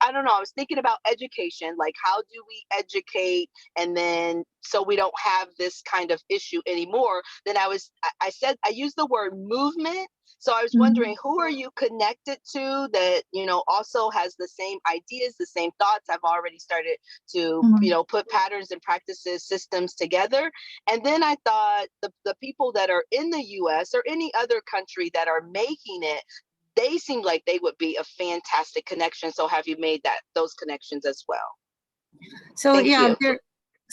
thinking about education, like how do we educate, and then so we don't have this kind of issue anymore. Then I used the word movement. So I was wondering, who are you connected to that, also has the same ideas, the same thoughts? I've already started to, put patterns and practices, systems together. And then I thought the people that are in the US or any other country that are making it, they seem like they would be a fantastic connection. So have you made those connections as well?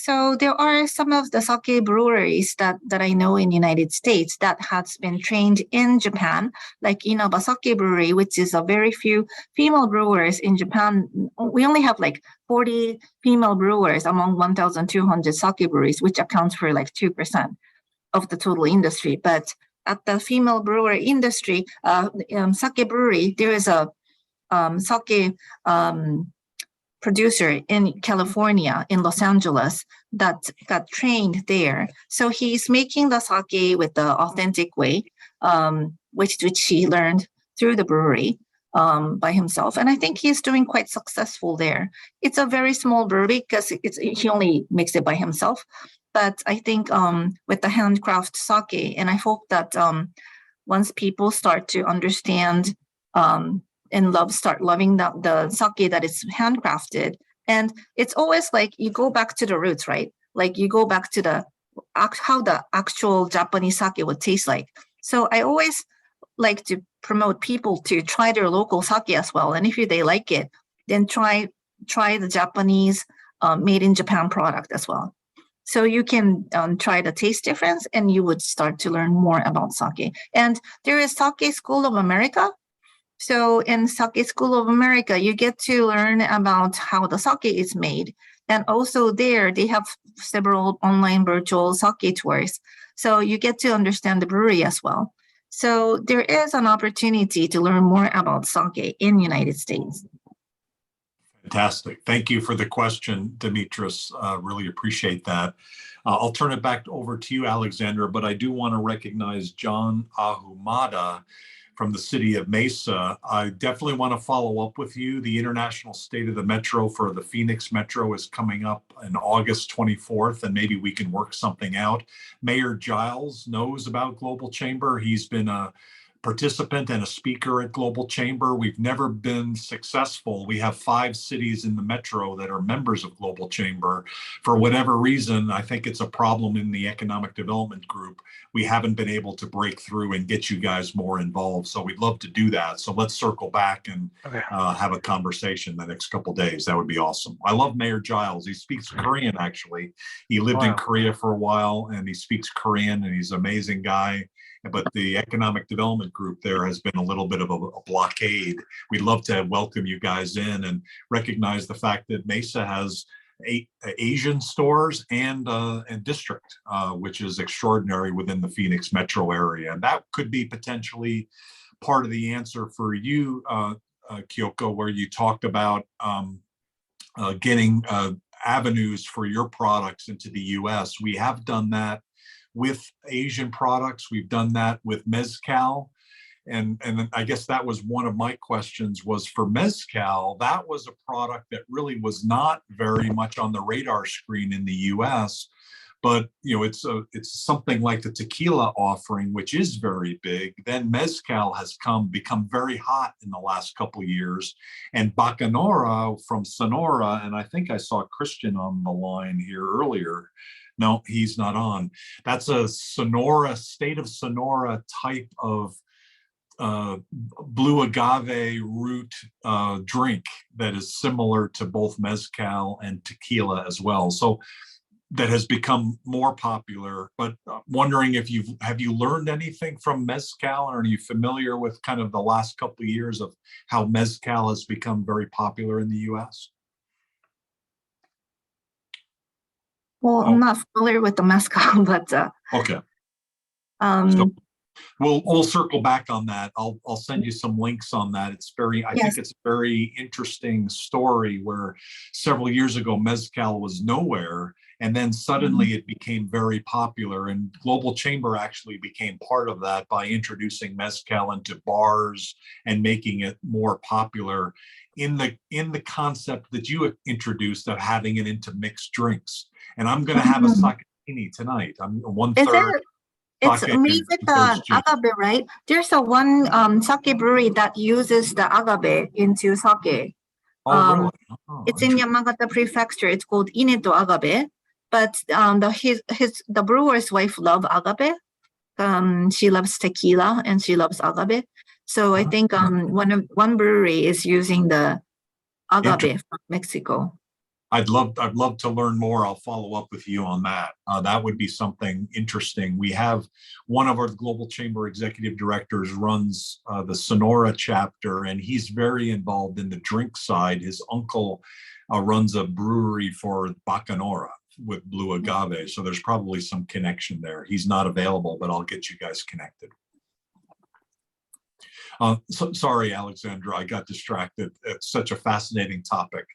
So there are some of the sake breweries that I know in United States that has been trained in Japan, like Inaba Sake Brewery, which is a very few female brewers in Japan. We only have 40 female brewers among 1,200 sake breweries, which accounts for 2% of the total industry. But at the female brewer industry, sake brewery, there is a sake producer in California, in Los Angeles, that got trained there. So he's making the sake with the authentic way, which he learned through the brewery by himself. And I think he's doing quite successful there. It's a very small brewery because he only makes it by himself. But I think with the handcraft sake, and I hope that once people start to understand and start loving the sake that is handcrafted. And it's always like you go back to the roots, right? Like you go back to how the actual Japanese sake would taste like. So I always like to promote people to try their local sake as well. And if they like it, then try the Japanese made in Japan product as well. So you can try the taste difference, and you would start to learn more about sake. And there is Sake School of America. So in Sake School of America, you get to learn about how the sake is made. And also there, they have several online virtual sake tours. So you get to understand the brewery as well. So there is an opportunity to learn more about sake in United States. Fantastic. Thank you for the question, Demetris. Really appreciate that. I'll turn it back over to you, Alexandra, but I do want to recognize John Ahumada from the city of Mesa. I definitely want to follow up with you. The International State of the Metro for the Phoenix Metro is coming up on August 24th, and maybe we can work something out. Mayor Giles knows about Global Chamber. He's been a participant and a speaker at Global Chamber. We've never been successful. We have 5 cities in the metro that are members of Global Chamber. For whatever reason, I think it's a problem in the economic development group. We haven't been able to break through and get you guys more involved. So we'd love to do that. So let's circle back and have a conversation the next couple of days. That would be awesome. I love Mayor Giles. He speaks Korean, actually. He lived in Korea for a while, and he speaks Korean, and he's an amazing guy. But the economic development group there has been a little bit of a blockade. We'd love to welcome you guys in and recognize the fact that Mesa has 8 Asian stores and district, which is extraordinary within the Phoenix metro area. And that could be potentially part of the answer for you, Kyoko, where you talked about getting avenues for your products into the US. We have done that with Asian products. We've done that with Mezcal. And I guess that was one of my questions was for Mezcal. That was a product that really was not very much on the radar screen in the US, but it's something like the tequila offering, which is very big. Then Mezcal has become very hot in the last couple of years. And Bacanora from Sonora, and I think I saw Christian on the line here earlier. No, he's not on. That's a Sonora, state of Sonora type of blue agave root drink that is similar to both mezcal and tequila as well. So that has become more popular. But wondering if have you learned anything from mezcal, or are you familiar with kind of the last couple of years of how mezcal has become very popular in the U.S.? Well, I'm not familiar with the mezcal, but okay. So we'll circle back on that. I'll send you some links on that. It's I think it's a very interesting story where several years ago mezcal was nowhere, and then suddenly it became very popular. And Global Chamber actually became part of that by introducing mezcal into bars and making it more popular in the concept that you introduced of having it into mixed drinks. And I'm going to have a sake tonight. I'm 1/3. It's made with the agave, right? There's one sake brewery that uses the agave into sake. Really? It's in Yamagata Prefecture. It's called Ineto Agave. But the brewer's wife loves agave. She loves tequila and she loves agave. So I think one brewery is using the agave from Mexico. I'd love to learn more. I'll follow up with you on that. That would be something interesting. We have one of our Global Chamber executive directors runs the Sonora chapter, and he's very involved in the drink side. His uncle runs a brewery for Bacanora with blue agave. So there's probably some connection there. He's not available, but I'll get you guys connected. So, sorry, Alexandra, I got distracted. It's such a fascinating topic.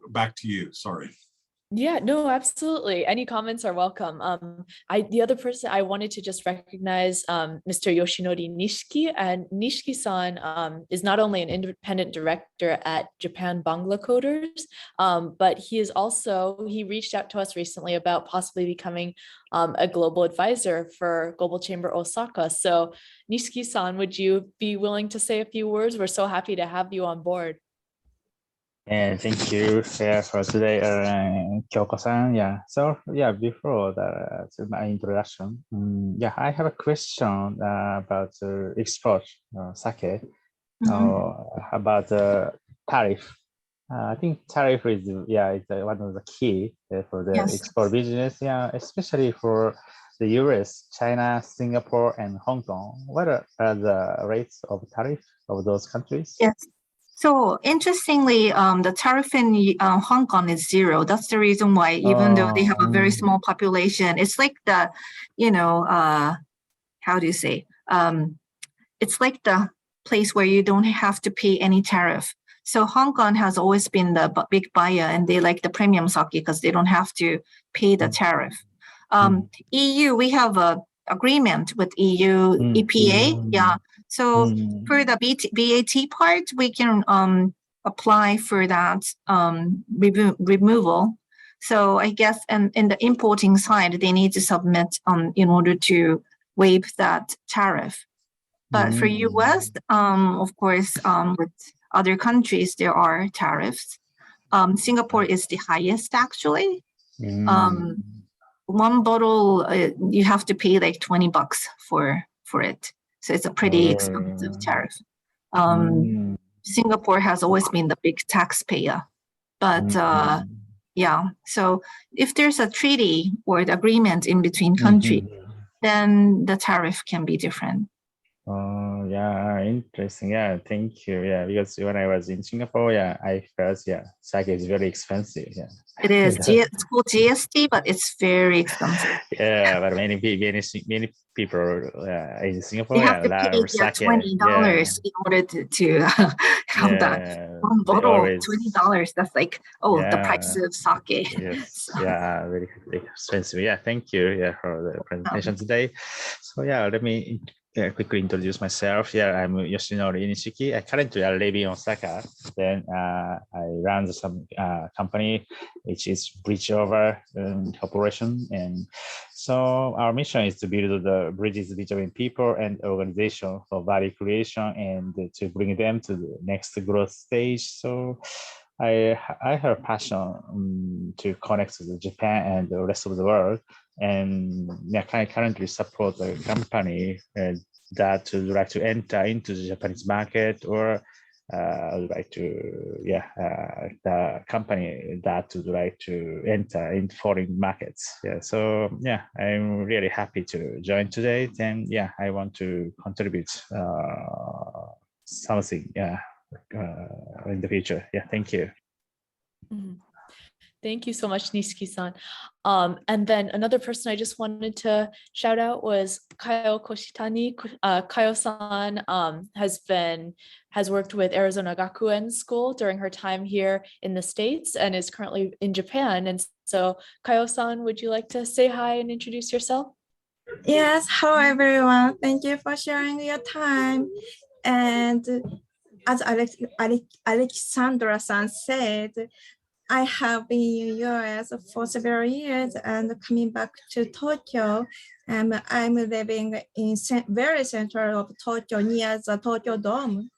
Back to you, sorry. Yeah, no, absolutely. Any comments are welcome. The other person I wanted to just recognize, Mr. Yoshinori Nishiki, and Nishiki-san is not only an independent director at Japan Bangla Coders, but he reached out to us recently about possibly becoming a global advisor for Global Chamber Osaka. So Nishiki-san, would you be willing to say a few words? We're so happy to have you on board. Yeah, thank you for today, Kyoko-san. Yeah, so yeah, before my introduction, yeah, I have a question about export sake, about tariff. I think tariff is it's one of the key for the Yes. export business. Yeah, especially for the US, China, Singapore, and Hong Kong. What are the rates of tariff of those countries? Yes. So interestingly, the tariff in Hong Kong is 0. That's the reason why, even though they have a very small population, it's like the, how do you say? It's like the place where you don't have to pay any tariff. So Hong Kong has always been the big buyer, and they like the premium sake because they don't have to pay the tariff. EU, we have a agreement with EU EPA. Yeah. So for the VAT part, we can apply for that removal. So I guess, and in the importing side, they need to submit in order to waive that tariff. But for US, of course, with other countries, there are tariffs. Singapore is the highest, actually. One bottle, you have to pay like $20 for it. So it's a pretty expensive tariff. Singapore has always been the big taxpayer. But yeah, so if there's a treaty or the agreement in between countries, then the tariff can be different. Oh, yeah, interesting. Yeah, thank you. Yeah, because when I was in Singapore, I felt, sake is very expensive. Yeah, it is. It's called GST, but it's very expensive. Yeah, but many people in Singapore, they have to pay sake. $20 in order to have that one bottle. $20. That's like the price of sake. Yes, yeah, very expensive. Yeah, thank you. Yeah, for the presentation today. So let me quickly introduce myself. I'm Yoshinori Nishiki. I currently live in Osaka. Then I run some company which is Bridge Over Corporation. And so our mission is to build the bridges between people and organization for value creation and to bring them to the next growth stage. So I have a passion to connect to Japan and the rest of the world. And I currently support a company that would like to enter into the Japanese market, or would like to, the company that would like to enter in foreign markets. So I'm really happy to join today. And I want to contribute something in the future. Thank you. Thank you so much, Nishiki-san. And then another person I just wanted to shout out was Kyoko Shitani. Kayo-san has worked with Arizona Gakuen School during her time here in the States and is currently in Japan. And so Kayo-san, would you like to say hi and introduce yourself? Yes, hello everyone. Thank you for sharing your time. And as Alexandra-san said, I have been in US for several years and coming back to Tokyo. And I'm living in very central of Tokyo, near the Tokyo Dome.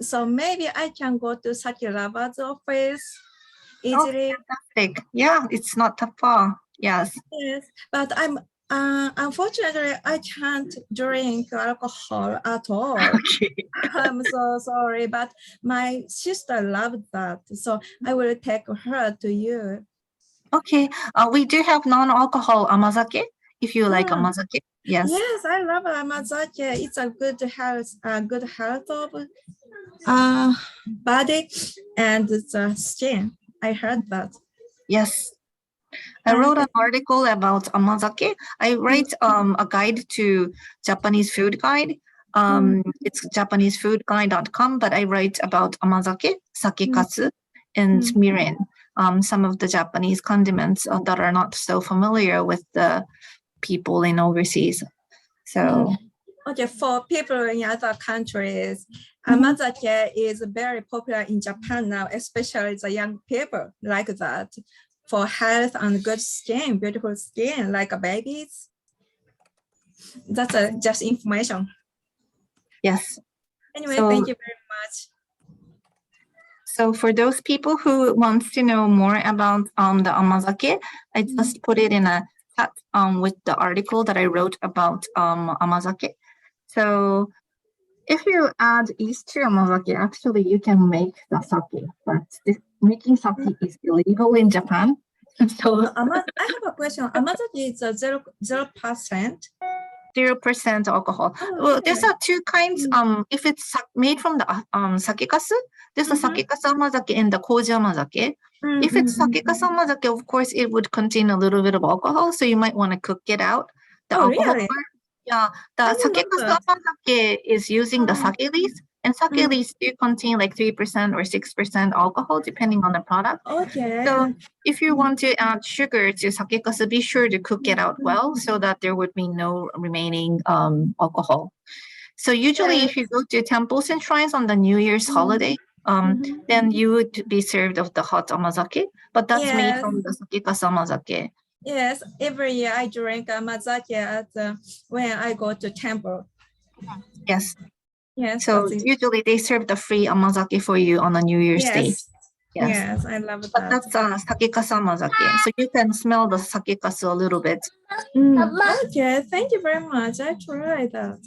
So maybe I can go to Sakuraba's office easily. Fantastic. Yeah, it's not that far. Yes. Yes, but unfortunately, I can't drink alcohol at all. Okay. I'm so sorry, but my sister loved that. So I will take her to you. Okay. We do have non-alcohol amazake, if you like amazake. Yes. Yes, I love amazake. It's a good health of body and the skin. I heard that. Yes. I wrote an article about amazake. I write a guide to Japanese food guide. It's japanesefoodguide.com, but I write about amazake, sakekatsu, and mirin. some of the Japanese condiments that are not so familiar with the people in overseas. So Okay, for people in other countries, Mhm. amazake is very popular in Japan now, especially the young people like that for health and good skin, beautiful skin, like babies. That's just information. yes. Anyway, So- thank you very much. So for those people who wants to know more about the amazake, I just put it in a chat with the article that I wrote about amazake. So if you add yeast to amazake, actually you can make the sake, but making sake is illegal in Japan. So I have a question. Amazake is 0%. 0% alcohol. Oh, Well, there's okay. two kinds. If it's made from the sakekasu, there's a Mhm. sakekasu amazake and the koji amazake. If it's sakekasu amazake, of course, it would contain a little bit of alcohol, so you might want to cook it out. The Oh, alcohol really? part. Yeah, the I didn't know sakekasu that. amazake is using the sake leaves, and sake leaves do contain like 3% or 6% alcohol, depending on the product. Okay. So if you want to add sugar to sakekasu, be sure to cook it out well so that there would be no remaining alcohol. So usually if you go to temples and shrines on the New Year's holiday, then you would be served of the hot amazake, but that's made from the sakekasu amazake. Yes, every year I drink amazake at when I go to temple. Yes. Yes. So that's it. usually they serve the free amazake for you on the New Year's Day. Yes. Yes. Yes, I love But that. that's sakekasu amazake. So you can smell the sakekasu a little bit. Okay, thank you very much. I tried that.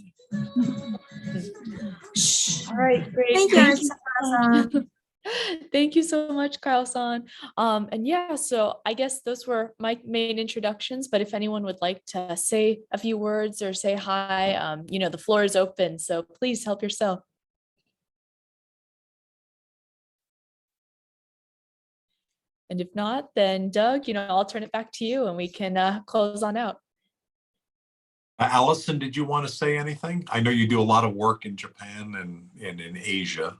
All right, great. Thank you, Thank you. Sakura-san. Thank you so much, Kyle-san. And yeah, so I guess those were my main introductions, but if anyone would like to say a few words or say hi, the floor is open, so please help yourself. And if not, then Doug, I'll turn it back to you and we can close on out. Allison, did you want to say anything? I know you do a lot of work in Japan and in Asia.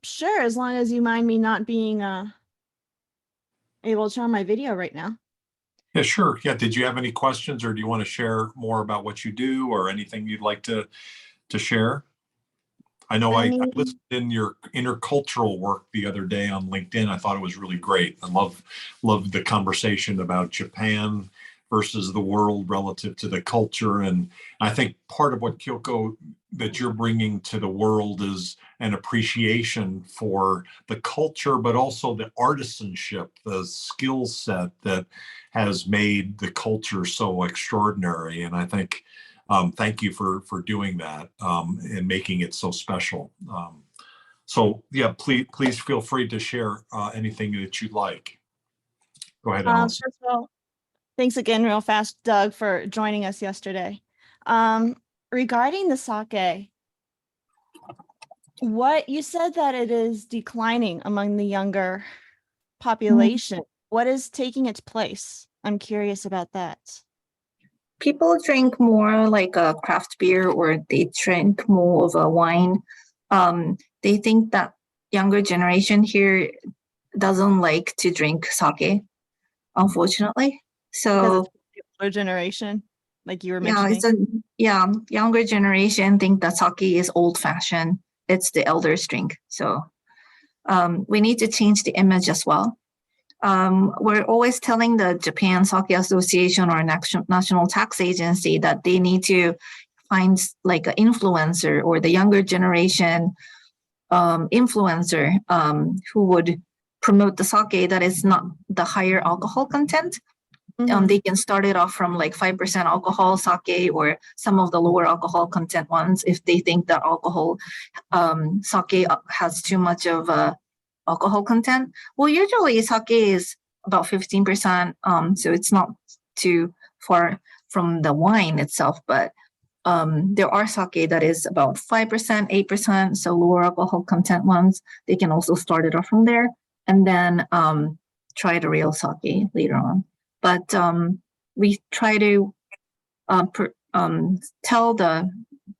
Sure, as long as you mind me not being able to show on my video right now. Yeah, sure. Yeah. Did you have any questions or do you want to share more about what you do or anything you'd like to share? I know I listened in your intercultural work the other day on LinkedIn. I thought it was really great. I love the conversation about Japan versus the world relative to the culture. And I think part of what Kyoko that you're bringing to the world is an appreciation for the culture, but also the artisanship, the skill set that has made the culture so extraordinary. And I think thank you for doing that and making it so special. So yeah, please feel free to share anything that you'd like. Go ahead, Alice. First of all, thanks again real fast, Doug, for joining us yesterday. Regarding the sake, what you said that it is declining among the younger population. What is taking its place? I'm curious about that. People drink more like a craft beer or they drink more of a wine. They think that younger generation here doesn't like to drink sake, unfortunately. So older generation, like you were yeah, mentioning. Younger generation think that sake is old fashioned. It's the elders drink. So we need to change the image as well. We're always telling the Japan Sake Association or National Tax Agency that they need to find like an influencer or the younger generation influencer who would promote the sake that is not the higher alcohol content. They can start it off from like 5% alcohol sake or some of the lower alcohol content ones if they think that sake has too much of a alcohol content. Well, usually sake is about 15%, so it's not too far from the wine itself, but there are sake that is about 5%, 8%, so lower alcohol content ones. They can also start it off from there and then try the real sake later on. But we try to tell the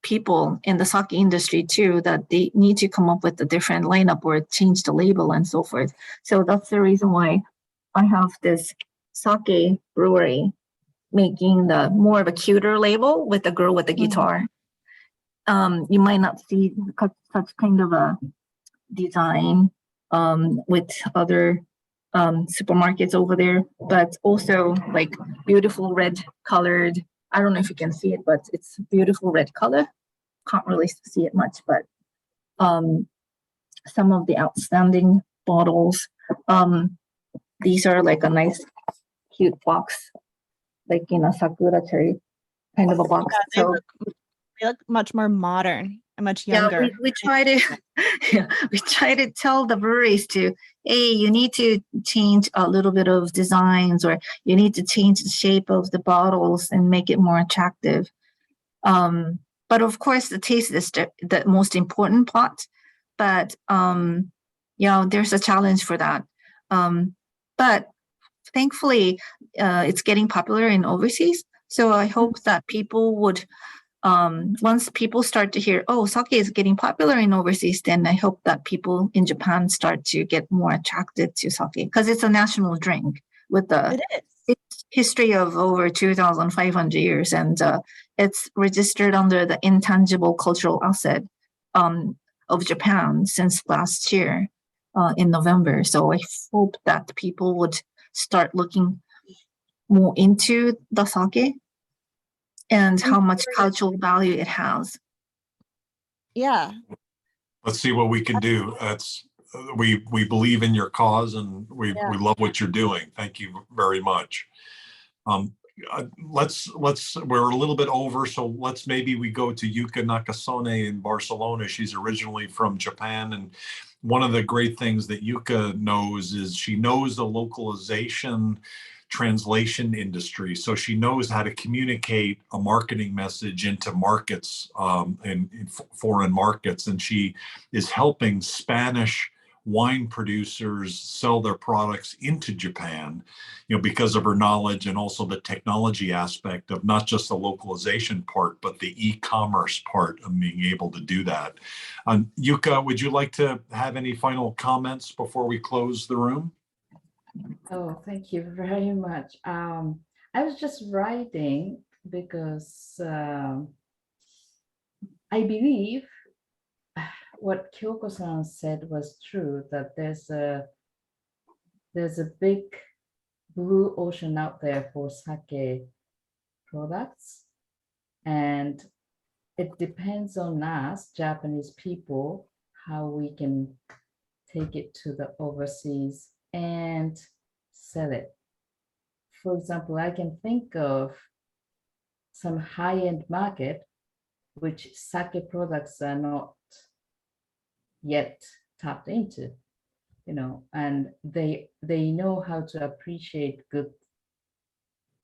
people in the sake industry too, that they need to come up with a different lineup or change the label and so forth. So that's the reason why I have this sake brewery making the more of a cuter label with the girl with the guitar. You might not see such kind of a design with other supermarkets over there, but also like beautiful red colored. I don't know if you can see it, but it's beautiful red color. Can't really see it much, but some of the outstanding bottles. These are like a nice, cute box, like in a sakura cherry kind of a box. Yeah, So they look much more modern and much yeah, younger. we try to we try to tell the breweries to, hey, you need to change a little bit of designs, or you need to change the shape of the bottles and make it more attractive. But of course, the taste is the most important part. But there's a challenge for that. But thankfully, it's getting popular in overseas. So I hope that people would, once people start to hear, oh, sake is getting popular in overseas, then I hope that people in Japan start to get more attracted to sake, because it's a national drink with the history of over 2,500 years, and it's registered under the intangible cultural asset of Japan since last year in November. So I hope that people would start looking more into the sake and how much cultural value it has. Yeah. Let's see what we can do. We believe in your cause, and we love what you're doing. Thank you very much. We're a little bit over, so maybe we go to Yuka Nakasone in Barcelona. She's originally from Japan, and one of the great things that Yuka knows is she knows the localization translation industry. So she knows how to communicate a marketing message into markets, in foreign markets. And she is helping Spanish wine producers sell their products into Japan, because of her knowledge, and also the technology aspect of not just the localization part, but the e-commerce part of being able to do that. Yuka, would you like to have any final comments before we close the room? Oh, thank you very much. I was just writing because I believe what Kyoko-san said was true, that there's a big blue ocean out there for sake products, and it depends on us, Japanese people, how we can take it to the overseas and sell it. For example, I can think of some high-end market which sake products are not yet tapped into, and they know how to appreciate good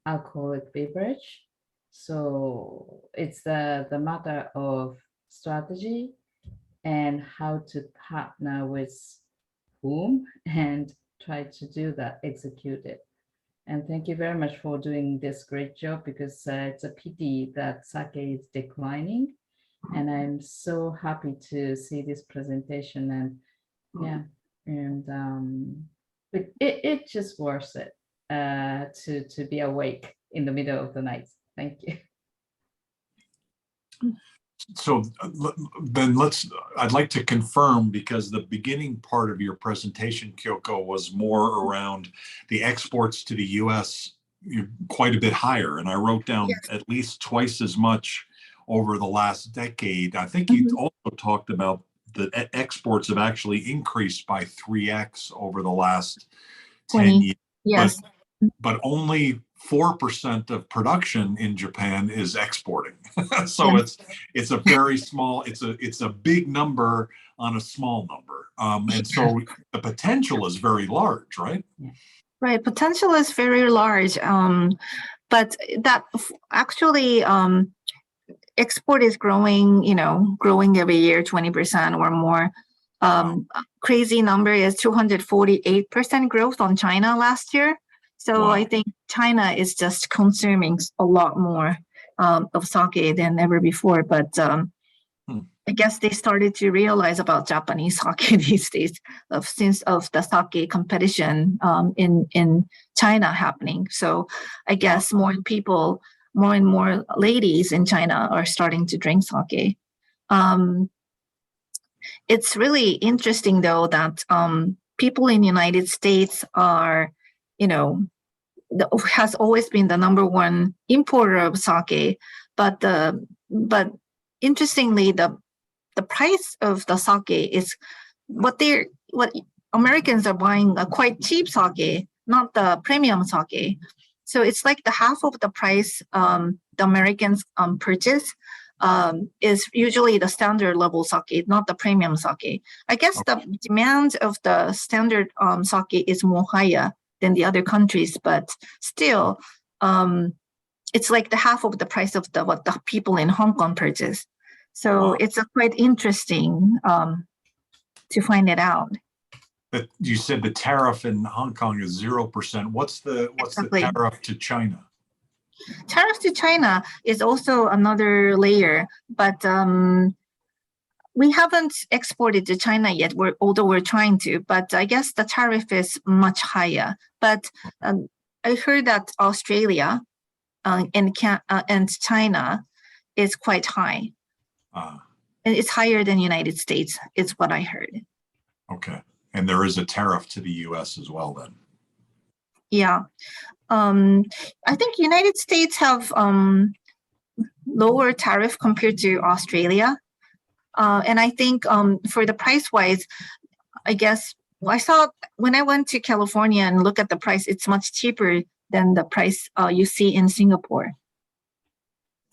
alcoholic beverage. So it's the matter of strategy and how to partner with whom and try to do that, execute it. And thank you very much for doing this great job, because it's a pity that sake is declining. And I'm so happy to see this presentation, but it's just worth it to be awake in the middle of the night. Thank you. So then I'd like to confirm, because the beginning part of your presentation, Kyoko, was more around the exports to the US quite a bit higher. And I wrote down at least twice as much over the last decade. I think you also talked about the exports have actually increased by 3x over the last 10 years. Yes. But only 4% of production in Japan is exporting. So it's a very small, it's a big number on a small number. And so the potential is very large, right? Right, potential is very large. But that actually export is growing, growing every year, 20% or more. Crazy number is 248% growth on China last year. So I think China is just consuming a lot more of sake than ever before. But I guess they started to realize about Japanese sake these days since of the sake competition in China happening. So I guess more and more ladies in China are starting to drink sake. It's really interesting though that people in the United States are, has always been the number one importer of sake, but interestingly the price of the sake is what Americans are buying a quite cheap sake, not the premium sake. So it's like the half of the price the Americans purchase is usually the standard level sake, not the premium sake. I guess the demand of the standard sake is more higher than the other countries, but still, it's like the half of the price of what the people in Hong Kong purchase. So it's quite interesting to find it out. But you said the tariff in Hong Kong is 0%. What's the tariff to China? Tariff to China is also another layer, but we haven't exported to China yet, although we're trying to, but I guess the tariff is much higher. But I heard that Australia and China is quite high. And it's higher than United States, is what I heard. Okay. And there is a tariff to the US as well then. Yeah. I think United States have lower tariff compared to Australia. And I think for the price wise, I guess I saw when I went to California and look at the price, it's much cheaper than the price you see in Singapore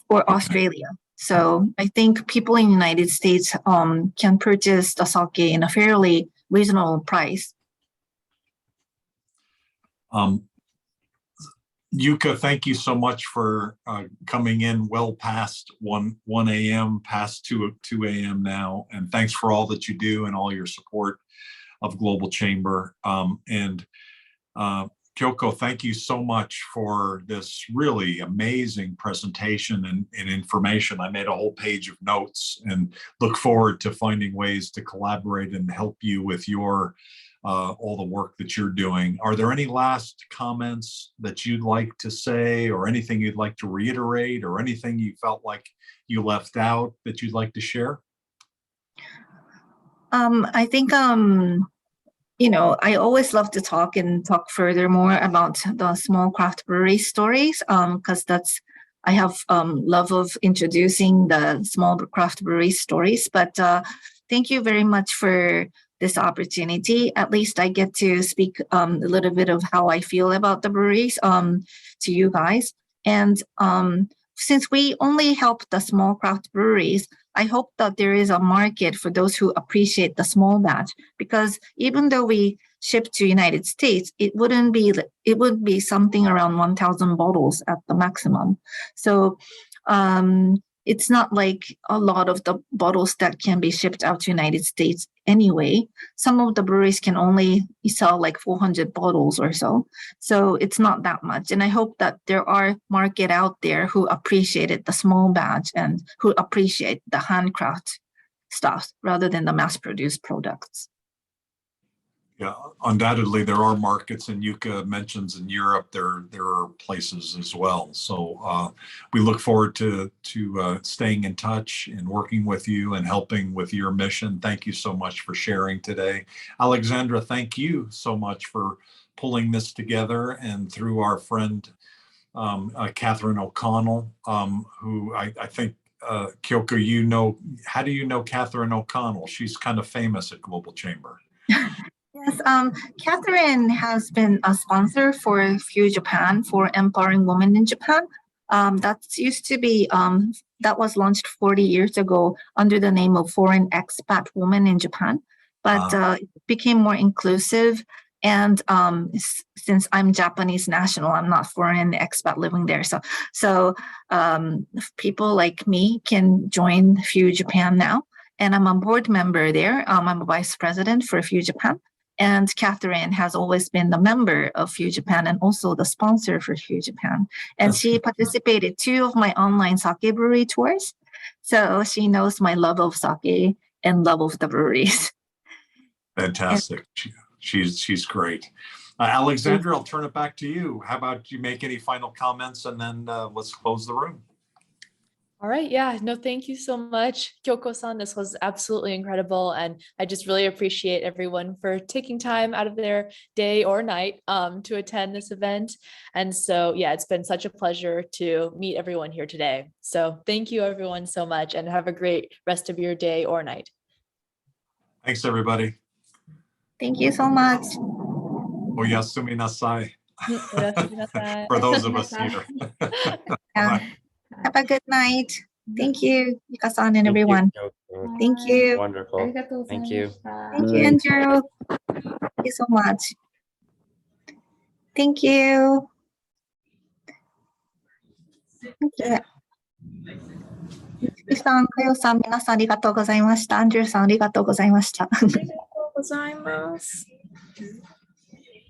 or Australia. So I think people in the United States can purchase the sake in a fairly reasonable price. Yuka, thank you so much for coming in well past 1 a.m., past 2 a.m. now. And thanks for all that you do and all your support of Global Chamber. Kyoko, thank you so much for this really amazing presentation and information. I made a whole page of notes and look forward to finding ways to collaborate and help you with your all the work that you're doing. Are there any last comments that you'd like to say, or anything you'd like to reiterate, or anything you felt like you left out that you'd like to share? I think I always love to talk furthermore about the small craft brewery stories, because I have love of introducing the small craft brewery stories. But thank you very much for this opportunity. At least I get to speak a little bit of how I feel about the breweries to you guys. And since we only help the small craft breweries, I hope that there is a market for those who appreciate the small batch, because even though we ship to United States, it would be something around 1,000 bottles at the maximum. So it's not like a lot of the bottles that can be shipped out to United States anyway. Some of the breweries can only sell like 400 bottles or so. So it's not that much. And I hope that there are market out there who appreciated the small batch and who appreciate the handcraft stuff rather than the mass-produced products. Yeah, undoubtedly there are markets, and Yuka mentions in Europe there are places as well. So we look forward to staying in touch and working with you and helping with your mission. Thank you so much for sharing today. Alexandra, thank you so much for pulling this together, and through our friend Catherine O'Connell, who I think Kyoko, how do you know Catherine O'Connell? She's kind of famous at Global Chamber. Yes, Catherine has been a sponsor for FEW Japan, for empowering women in Japan. That used to be, that was launched 40 years ago under the name of Foreign Expat Women in Japan, but it became more inclusive. And since I'm Japanese national, I'm not foreign expat living there. So people like me can join FEW Japan now. And I'm a board member there. I'm a vice president for FEW Japan. And Catherine has always been the member of Fuel Japan and also the sponsor for Fuel Japan. And she participated 2 of my online sake brewery tours. So she knows my love of sake and love of the breweries. Fantastic. She's great. Alexandra, I'll turn it back to you. How about you make any final comments and then let's close the room. All right. Yeah. No, thank you so much, Kyoko-san. This was absolutely incredible. And I just really appreciate everyone for taking time out of their day or night to attend this event. And so, yeah, it's been such a pleasure to meet everyone here today. So thank you everyone so much and have a great rest of your day or night. Thanks, everybody. Thank you so much. Oyasumi nasai. Oyasumi nasai. For those of us here. Yeah. Have a good night. Thank you, Mika-san and everyone. Thank you. Wonderful. Thank you. Thank you, Andrew. Thank you so much. Thank you. Okay. みさん、かよさん、皆さんありがとうございました。アンドリューさん、ありがとうございました。ありがとうございます。